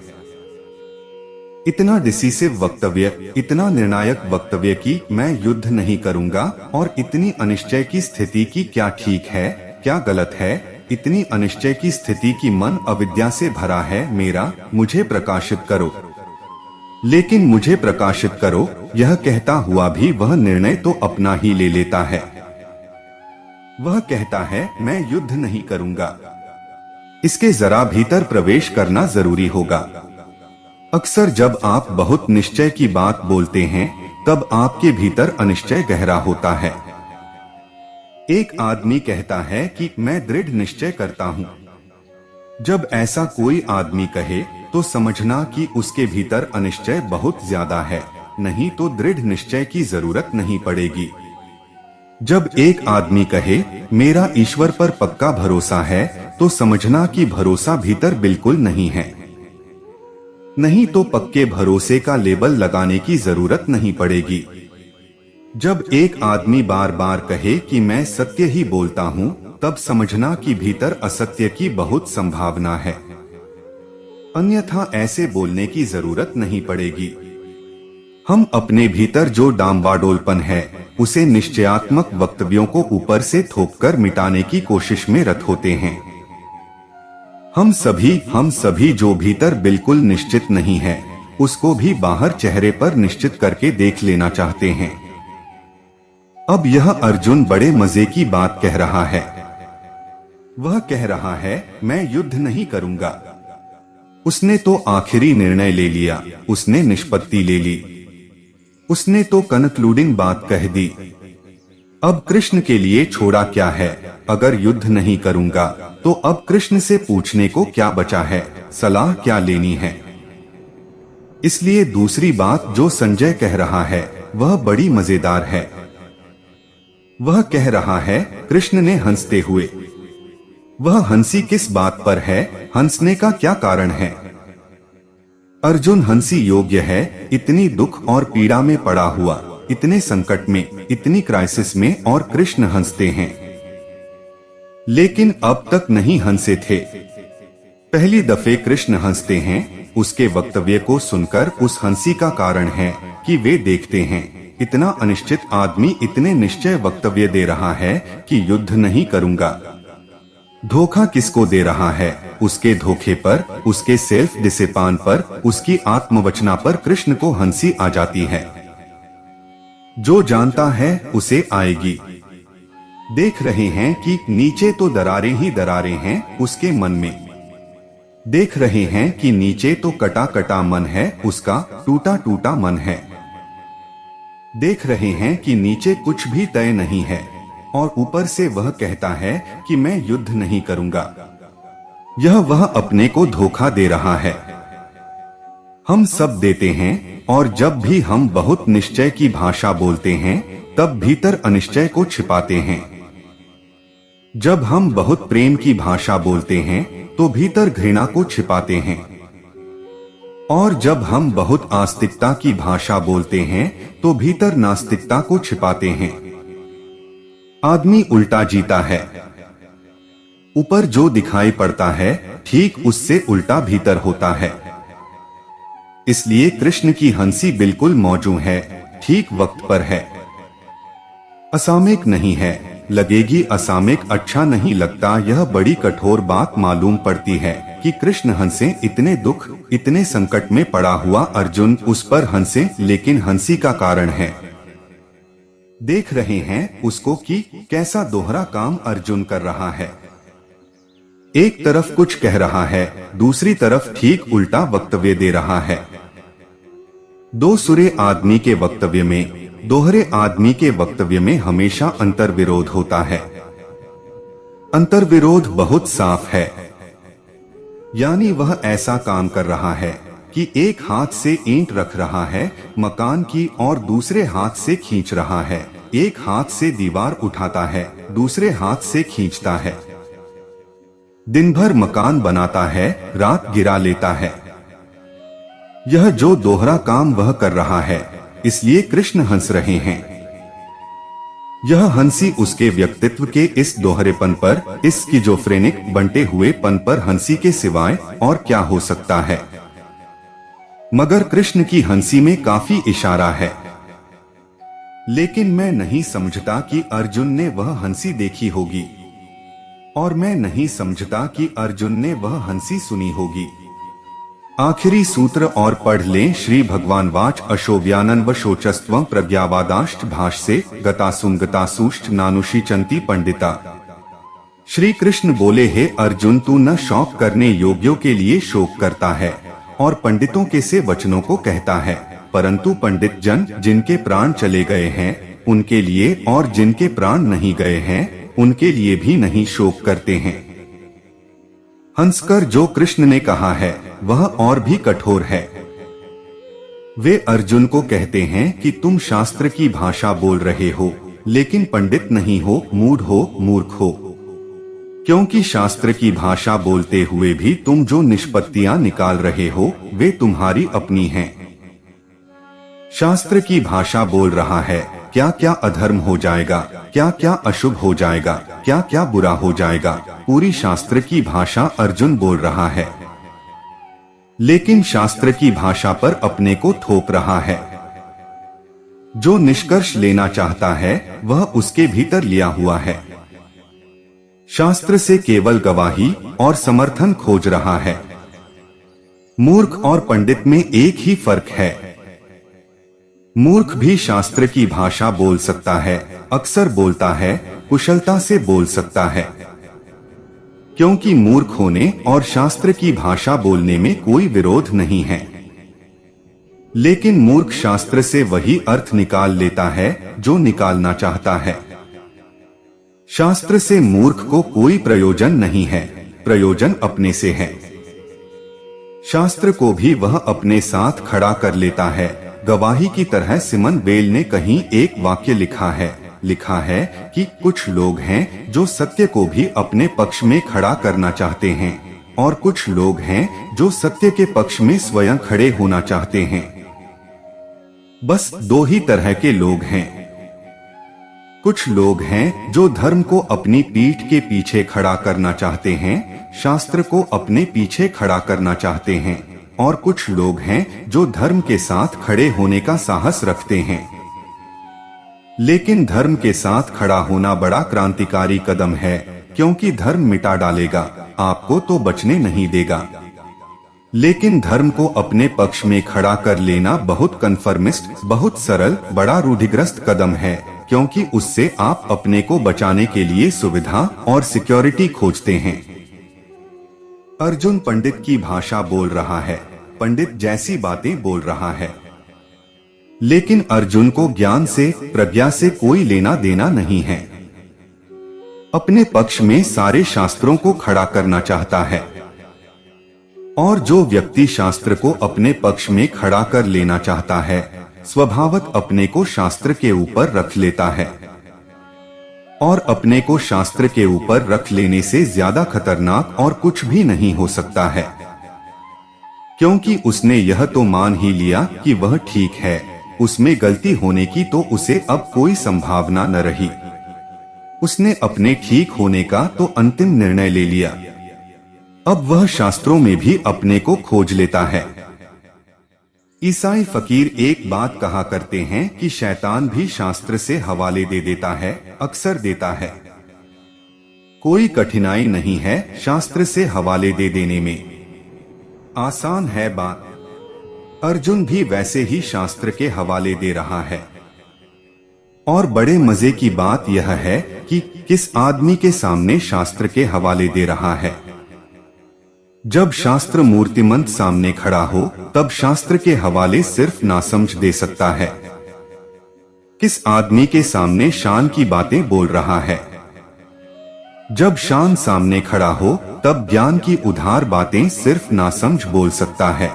इतना डिसिसिव वक्तव्य, इतना निर्णायक वक्तव्य कि मैं युद्ध नहीं करूंगा, और इतनी अनिश्चय की स्थिति की क्या ठीक है क्या गलत है। इतनी अनिश्चय की स्थिति की मन अविद्या से भरा है। मेरा मुझे प्रकाशित करो, लेकिन मुझे प्रकाशित करो यह कहता हुआ भी वह निर्णय तो अपना ही ले लेता है। वह कहता है मैं युद्ध नहीं करूंगा। इसके जरा भीतर प्रवेश करना जरूरी होगा। अक्सर जब आप बहुत निश्चय की बात बोलते हैं तब आपके भीतर अनिश्चय गहरा होता है। एक आदमी कहता है कि मैं दृढ़ निश्चय करता हूँ। जब ऐसा कोई आदमी कहे तो समझना कि उसके भीतर अनिश्चय बहुत ज्यादा है, नहीं तो दृढ़ निश्चय की जरूरत नहीं पड़ेगी। जब एक आदमी कहे मेरा ईश्वर पर पक्का भरोसा है तो समझना कि भरोसा भीतर बिल्कुल नहीं है, नहीं तो पक्के भरोसे का लेबल लगाने की जरूरत नहीं पड़ेगी। जब एक आदमी बार बार कहे कि मैं सत्य ही बोलता हूँ तब समझना कि भीतर असत्य की बहुत संभावना है, अन्यथा ऐसे बोलने की जरूरत नहीं पड़ेगी। हम अपने भीतर जो डामाडोलपन है उसे निश्चयात्मक वक्तव्यों को ऊपर से थोपकर मिटाने की कोशिश में रत होते हैं। हम सभी जो भीतर बिल्कुल निश्चित नहीं है उसको भी बाहर चेहरे पर निश्चित करके देख लेना चाहते हैं। अब यह अर्जुन बड़े मजे की बात कह रहा है। वह कह रहा है मैं युद्ध नहीं करूंगा। उसने तो आखिरी निर्णय ले लिया, उसने निष्पत्ति ले ली, उसने तो कंक्लूडिंग बात कह दी। अब कृष्ण के लिए छोड़ा क्या है? अगर युद्ध नहीं करूंगा तो अब कृष्ण से पूछने को क्या बचा है? सलाह क्या लेनी है? इसलिए दूसरी बात जो संजय कह रहा है वह बड़ी मजेदार है। वह कह रहा है कृष्ण ने हंसते हुए। वह हंसी किस बात पर है? हंसने का क्या कारण है? अर्जुन हंसी योग्य है, इतनी दुख और पीड़ा में पड़ा हुआ, इतने संकट में, इतनी क्राइसिस में, और कृष्ण हंसते हैं। लेकिन अब तक नहीं हंसे थे। पहली दफे कृष्ण हंसते हैं। उसके वक्तव्य को सुनकर उस हंसी का कारण है कि वे देखते हैं इतना अनिश्चित आदमी इतने निश्चय वक्तव्य दे रहा है कि युद्ध नहीं करूंगा। धोखा किसको दे रहा है? उसके धोखे पर, उसके सेल्फ डिसिपान पर, उसकी आत्मवचना पर कृष्ण को हंसी आ जाती है। जो जानता है उसे आएगी। देख रहे हैं कि नीचे तो दरारें ही दरारें हैं उसके मन में। देख रहे हैं कि नीचे तो कटा कटा मन है उसका, टूटा टूटा मन है। देख रहे हैं कि नीचे कुछ भी तय नहीं है और ऊपर से वह कहता है कि मैं युद्ध नहीं करूंगा। यह वह अपने को धोखा दे रहा है। हम सब देते हैं, और जब भी हम बहुत निश्चय की भाषा बोलते हैं तब भीतर अनिश्चय को छिपाते हैं। जब हम बहुत प्रेम की भाषा बोलते हैं तो भीतर घृणा को छिपाते हैं। और जब हम बहुत आस्तिकता की भाषा बोलते हैं तो भीतर नास्तिकता को छिपाते हैं। आदमी उल्टा जीता है। ऊपर जो दिखाई पड़ता है ठीक उससे उल्टा भीतर होता है। इसलिए कृष्ण की हंसी बिल्कुल मौजूद है, ठीक वक्त पर है, असामयिक नहीं है। लगेगी असामयिक अच्छा नहीं लगता। यह बड़ी कठोर बात मालूम पड़ती है कि कृष्ण हंसे, इतने दुख, इतने संकट में पड़ा हुआ अर्जुन उस पर हंसे, लेकिन हंसी का कारण है। देख रहे हैं उसको कि कैसा दोहरा काम अर्जुन कर रहा है। एक तरफ कुछ कह रहा है, दूसरी तरफ ठीक उल्टा वक्तव्य दे रहा है। दो सुरे आदमी के वक्तव्य में, दोहरे आदमी के वक्तव्य में हमेशा अंतर्विरोध होता है। अंतर्विरोध बहुत साफ है। यानी वह ऐसा काम कर रहा है कि एक हाथ से ईंट रख रहा है मकान की और दूसरे हाथ से खींच रहा है। एक हाथ से दीवार उठाता है, दूसरे हाथ से खींचता है। दिन भर मकान बनाता है, रात गिरा लेता है। यह जो दोहरा काम वह कर रहा है, इसलिए कृष्ण हंस रहे हैं। यह हंसी उसके व्यक्तित्व के इस दोहरेपन पर, इस स्किज़ोफ्रेनिक बंटे हुए पन पर हंसी के सिवाय और क्या हो सकता है। मगर कृष्ण की हंसी में काफी इशारा है। लेकिन मैं नहीं समझता कि अर्जुन ने वह हंसी देखी होगी, और मैं नहीं समझता कि अर्जुन ने वह हंसी सुनी होगी। आखिरी सूत्र और पढ़ लें। श्री भगवान वाच अशोव्यानन व शोचस्त्वं प्रज्ञावादाष्ट भाष्य गतासुम गतासुष्ट नानुषी चंती पंडिता। श्री कृष्ण बोले, हे अर्जुन, तू न शौक करने योग्यों के लिए शोक करता है और पंडितों के से वचनों को कहता है, परंतु पंडित जन जिनके प्राण चले गए हैं उनके लिए और जिनके प्राण नहीं गए हैं उनके लिए भी नहीं शोक करते हैं। हंसकर जो कृष्ण ने कहा है वह और भी कठोर है। वे अर्जुन को कहते हैं कि तुम शास्त्र की भाषा बोल रहे हो लेकिन पंडित नहीं हो, मूढ़ हो, मूर्ख हो, क्योंकि शास्त्र की भाषा बोलते हुए भी तुम जो निष्पत्तियां निकाल रहे हो वे तुम्हारी अपनी हैं। शास्त्र की भाषा बोल रहा है, क्या क्या अधर्म हो जाएगा, क्या क्या अशुभ हो जाएगा, क्या क्या बुरा हो जाएगा, पूरी शास्त्र की भाषा अर्जुन बोल रहा है। लेकिन शास्त्र की भाषा पर अपने को थोप रहा है। जो निष्कर्ष लेना चाहता है वह उसके भीतर लिया हुआ है। शास्त्र से केवल गवाही और समर्थन खोज रहा है। मूर्ख और पंडित में एक ही फर्क है। मूर्ख भी शास्त्र की भाषा बोल सकता है, अक्सर बोलता है, कुशलता से बोल सकता है, क्योंकि मूर्ख होने और शास्त्र की भाषा बोलने में कोई विरोध नहीं है। लेकिन मूर्ख शास्त्र से वही अर्थ निकाल लेता है जो निकालना चाहता है। शास्त्र से मूर्ख को कोई प्रयोजन नहीं है, प्रयोजन अपने से है। शास्त्र को भी वह अपने साथ खड़ा कर लेता है। गवाही की तरह सिमन बेल ने कहीं एक वाक्य लिखा है कि कुछ लोग हैं जो सत्य को भी अपने पक्ष में खड़ा करना चाहते हैं और कुछ लोग हैं जो सत्य के पक्ष में स्वयं खड़े होना चाहते हैं। बस दो ही तरह के लोग हैं। कुछ लोग हैं जो धर्म को अपनी पीठ के पीछे खड़ा करना चाहते हैं, शास्त्र को अपने पीछे खड़ा करना चाहते हैं, और कुछ लोग हैं जो धर्म के साथ खड़े होने का साहस रखते हैं। लेकिन धर्म के साथ खड़ा होना बड़ा क्रांतिकारी कदम है, क्योंकि धर्म मिटा डालेगा, आपको तो बचने नहीं देगा। लेकिन धर्म को अपने पक्ष में खड़ा कर लेना बहुत कन्फर्मिस्ट, बहुत सरल, बड़ा रूढ़िग्रस्त कदम है, क्योंकि उससे आप अपने को बचाने के लिए सुविधा और सिक्योरिटी खोजते हैं। अर्जुन पंडित की भाषा बोल रहा है, पंडित जैसी बातें बोल रहा है, लेकिन अर्जुन को ज्ञान से, प्रज्ञा से कोई लेना देना नहीं है। अपने पक्ष में सारे शास्त्रों को खड़ा करना चाहता है, और जो व्यक्ति शास्त्र को अपने पक्ष में खड़ा कर लेना चाहता है, स्वभावत अपने को शास्त्र के ऊपर रख लेता है। और अपने को शास्त्र के ऊपर रख लेने से ज्यादा खतरनाक और कुछ भी नहीं हो सकता है, क्योंकि उसने यह तो मान ही लिया कि वह ठीक है, उसमें गलती होने की तो उसे अब कोई संभावना न रही। उसने अपने ठीक होने का तो अंतिम निर्णय ले लिया। अब वह शास्त्रों में भी अपने को खोज लेता है। ईसाई फकीर एक बात कहा करते हैं कि शैतान भी शास्त्र से हवाले दे देता है, अक्सर देता है। कोई कठिनाई नहीं है शास्त्र से हवाले दे देने में, आसान है बात। अर्जुन भी वैसे ही शास्त्र के हवाले दे रहा है। और बड़े मजे की बात यह है कि किस आदमी के सामने शास्त्र के हवाले दे रहा है। जब शास्त्र मूर्तिमंत सामने खड़ा हो तब शास्त्र के हवाले सिर्फ नासमझ दे सकता है। किस आदमी के सामने शान की बातें बोल रहा है। जब शान सामने खड़ा हो तब ज्ञान की उधार बातें सिर्फ नासमझ बोल सकता है।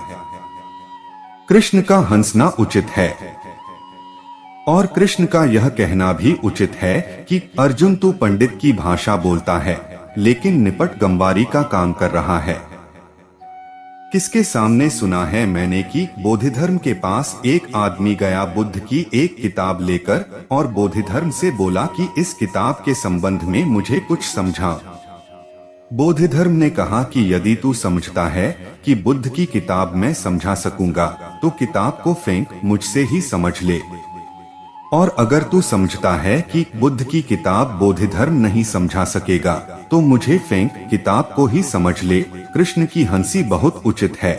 कृष्ण का हंसना उचित है, और कृष्ण का यह कहना भी उचित है कि अर्जुन तू पंडित की भाषा बोलता है, लेकिन निपट गंवारी का काम कर रहा है। किसके सामने सुना है मैंने कि बोधिधर्म के पास एक आदमी गया बुद्ध की एक किताब लेकर और बोधिधर्म से बोला कि इस किताब के संबंध में मुझे कुछ समझा। बोधिधर्म ने कहा कि यदि तू समझता है कि बुद्ध की किताब मैं समझा सकूंगा तो किताब को फेंक, मुझसे ही समझ ले। और अगर तू समझता है कि बुद्ध की किताब बोधिधर्म नहीं समझा सकेगा तो मुझे फेंक, किताब को ही समझ ले। कृष्ण की हंसी बहुत उचित है।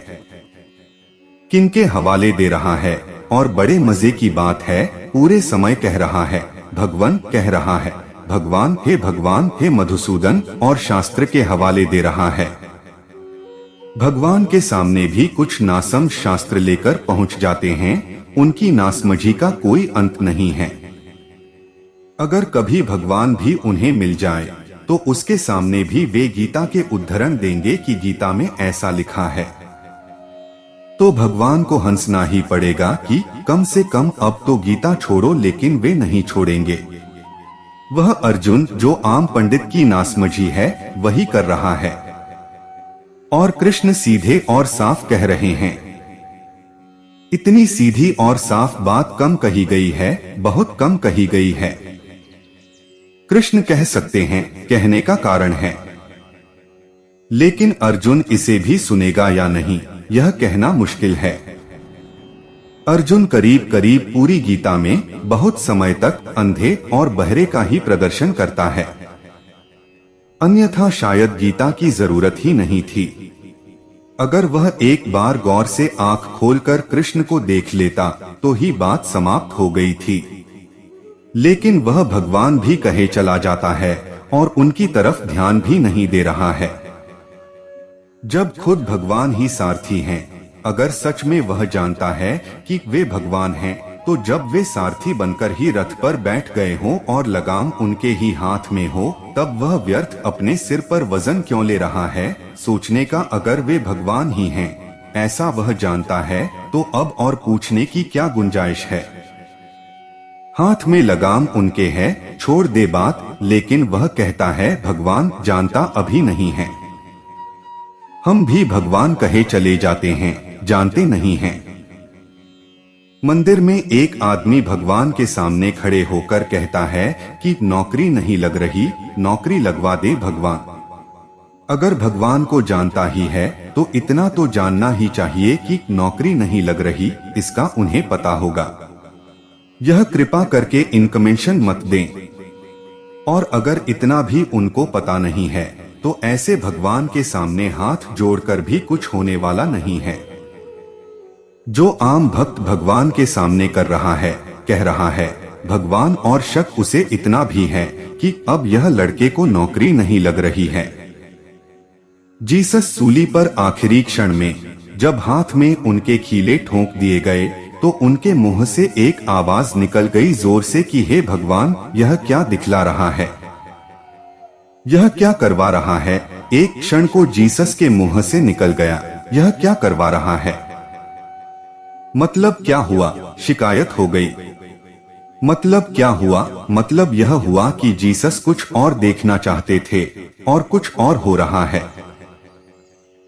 किनके हवाले दे रहा है, और बड़े मजे की बात है, पूरे समय कह रहा है भगवान, कह रहा है भगवान, हे मधुसूदन, और शास्त्र के हवाले दे रहा है। भगवान के सामने भी कुछ नासमझ शास्त्र लेकर पहुंच जाते हैं, उनकी नासमझी का कोई अंत नहीं है। अगर कभी भगवान भी उन्हें मिल जाए तो उसके सामने भी वे गीता के उद्धरण देंगे कि गीता में ऐसा लिखा है, तो भगवान को हंसना ही पड़ेगा कि कम से कम अब तो गीता छोड़ो, लेकिन वे नहीं छोड़ेंगे। वह अर्जुन जो आम पंडित की नासमझी है वही कर रहा है, और कृष्ण सीधे और साफ कह रहे हैं। इतनी सीधी और साफ बात कम कही गई है, बहुत कम कही गई है। कृष्ण कह सकते हैं, कहने का कारण है, लेकिन अर्जुन इसे भी सुनेगा या नहीं, यह कहना मुश्किल है। अर्जुन करीब करीब पूरी गीता में बहुत समय तक अंधे और बहरे का ही प्रदर्शन करता है, अन्यथा शायद गीता की जरूरत ही नहीं थी। अगर वह एक बार गौर से आंख खोलकर कृष्ण को देख लेता तो ही बात समाप्त हो गई थी, लेकिन वह भगवान भी कहे चला जाता है और उनकी तरफ ध्यान भी नहीं दे रहा है। जब खुद भगवान ही सारथी हैं, अगर सच में वह जानता है कि वे भगवान हैं, तो जब वे सारथी बनकर ही रथ पर बैठ गए हों और लगाम उनके ही हाथ में हो, तब वह व्यर्थ अपने सिर पर वजन क्यों ले रहा है सोचने का। अगर वे भगवान ही हैं, ऐसा वह जानता है, तो अब और पूछने की क्या गुंजाइश है। हाथ में लगाम उनके है, छोड़ दे बात, लेकिन वह कहता है भगवान जानता अभी नहीं है। हम भी भगवान कहे चले जाते हैं, जानते नहीं हैं। मंदिर में एक आदमी भगवान के सामने खड़े होकर कहता है कि नौकरी नहीं लग रही, नौकरी लगवा दे भगवान। अगर भगवान को जानता ही है तो इतना तो जानना ही चाहिए कि नौकरी नहीं लग रही, इसका उन्हें पता होगा। यह कृपा करके इनकमेशन मत दें। और अगर इतना भी उनको पता नहीं है तो ऐसे भगवान के सामने हाथ जोड़कर भी कुछ होने वाला नहीं है। जो आम भक्त भगवान के सामने कर रहा है, कह रहा है भगवान, और शक उसे इतना भी है कि अब यह लड़के को नौकरी नहीं लग रही है। जीसस सूली पर आखिरी क्षण में जब हाथ में उनके खीले ठोंक दिए गए तो उनके मुंह से एक आवाज निकल गई जोर से कि हे भगवान, यह क्या दिखला रहा है, यह क्या करवा रहा है। एक क्षण को जीसस के मुंह से निकल गया, यह क्या करवा रहा है। मतलब क्या हुआ, शिकायत हो गई। मतलब क्या हुआ, मतलब यह हुआ कि जीसस कुछ और देखना चाहते थे और कुछ और हो रहा है।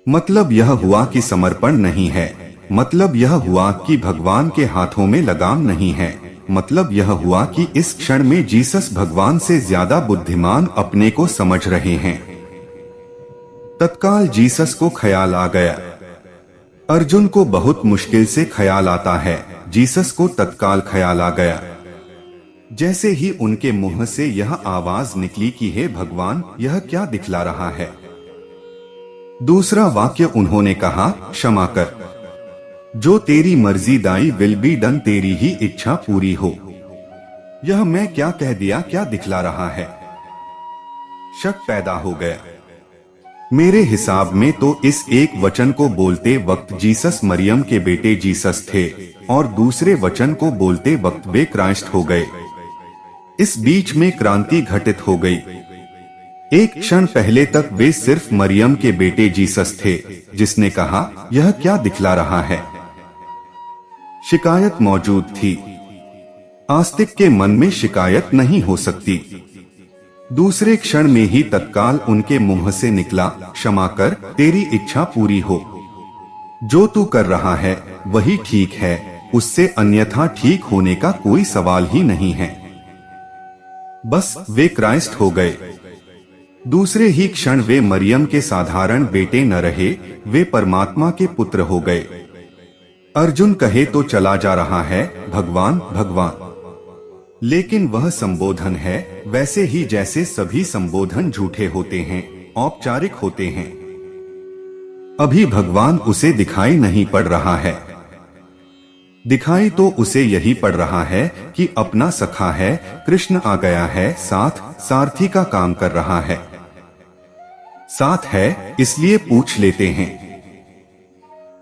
मतलब यह हुआ कि समर्पण नहीं है, मतलब यह हुआ कि भगवान के हाथों में लगाम नहीं है, मतलब यह हुआ कि इस क्षण में जीसस भगवान से ज्यादा बुद्धिमान अपने को समझ रहे हैं। तत्काल जीसस को ख्याल आ गया। अर्जुन को बहुत मुश्किल से ख्याल आता है, जीसस को तत्काल ख्याल आ गया। जैसे ही उनके मुंह से यह आवाज निकली कि हे भगवान, यह क्या दिखला रहा है। दूसरा वाक्य उन्होंने कहा, क्षमा कर, जो तेरी मर्जी दाई विल बी डन, तेरी ही इच्छा पूरी हो। यह मैं क्या कह दिया, क्या दिखला रहा है। शक पैदा हो गया। मेरे हिसाब में तो इस एक वचन को बोलते वक्त जीसस मरियम के बेटे जीसस थे और दूसरे वचन को बोलते वक्त वे क्राइस्ट हो गए। इस बीच में क्रांति घटित हो गई। एक क्षण पहले तक वे सिर्फ मरियम के बेटे जीसस थे, जिसने कहा यह क्या दिखला रहा है। शिकायत मौजूद थी। आस्तिक के मन में शिकायत नहीं हो सकती। दूसरे क्षण में ही तत्काल उनके मुंह से निकला, क्षमा कर, तेरी इच्छा पूरी हो। जो तू कर रहा है वही ठीक है, उससे अन्यथा ठीक होने का कोई सवाल ही नहीं है। बस वे क्राइस्ट हो गए। दूसरे ही क्षण वे मरियम के साधारण बेटे न रहे, वे परमात्मा के पुत्र हो गए। अर्जुन कहे तो चला जा रहा है भगवान भगवान, लेकिन वह संबोधन है वैसे ही जैसे सभी संबोधन झूठे होते हैं, औपचारिक होते हैं। अभी भगवान उसे दिखाई नहीं पड़ रहा है। दिखाई तो उसे यही पड़ रहा है कि अपना सखा है, कृष्ण आ गया है, साथ सारथी का काम कर रहा है। साथ है इसलिए पूछ लेते हैं।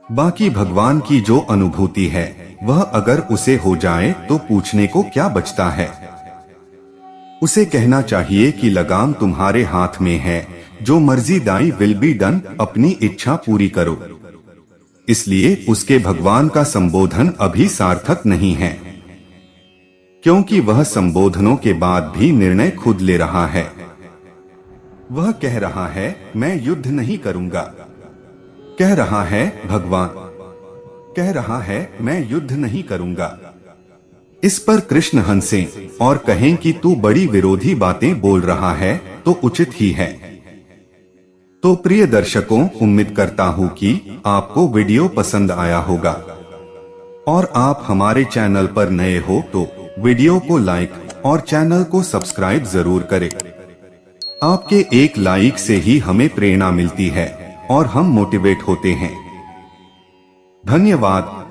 बाकी भगवान की जो अनुभूति है वह अगर उसे हो जाए तो पूछने को क्या बचता है। उसे कहना चाहिए कि लगाम तुम्हारे हाथ में है, जो मर्जी दाई विल बी डन, अपनी इच्छा पूरी करो। इसलिए उसके भगवान का संबोधन अभी सार्थक नहीं है, क्योंकि वह संबोधनों के बाद भी निर्णय खुद ले रहा है। वह कह रहा है मैं युद्ध नहीं करूंगा, कह रहा है भगवान कह रहा है मैं युद्ध नहीं करूंगा। इस पर कृष्ण हंसें और कहें कि तू बड़ी विरोधी बातें बोल रहा है तो उचित ही है। तो प्रिय दर्शकों, उम्मीद करता हूं कि आपको वीडियो पसंद आया होगा। और आप हमारे चैनल पर नए हो तो वीडियो को लाइक और चैनल को सब्सक्राइब जरूर करें। आपके एक लाइक से ही हमें प्रेरणा मिलती है और हम मोटिवेट होते हैं। धन्यवाद।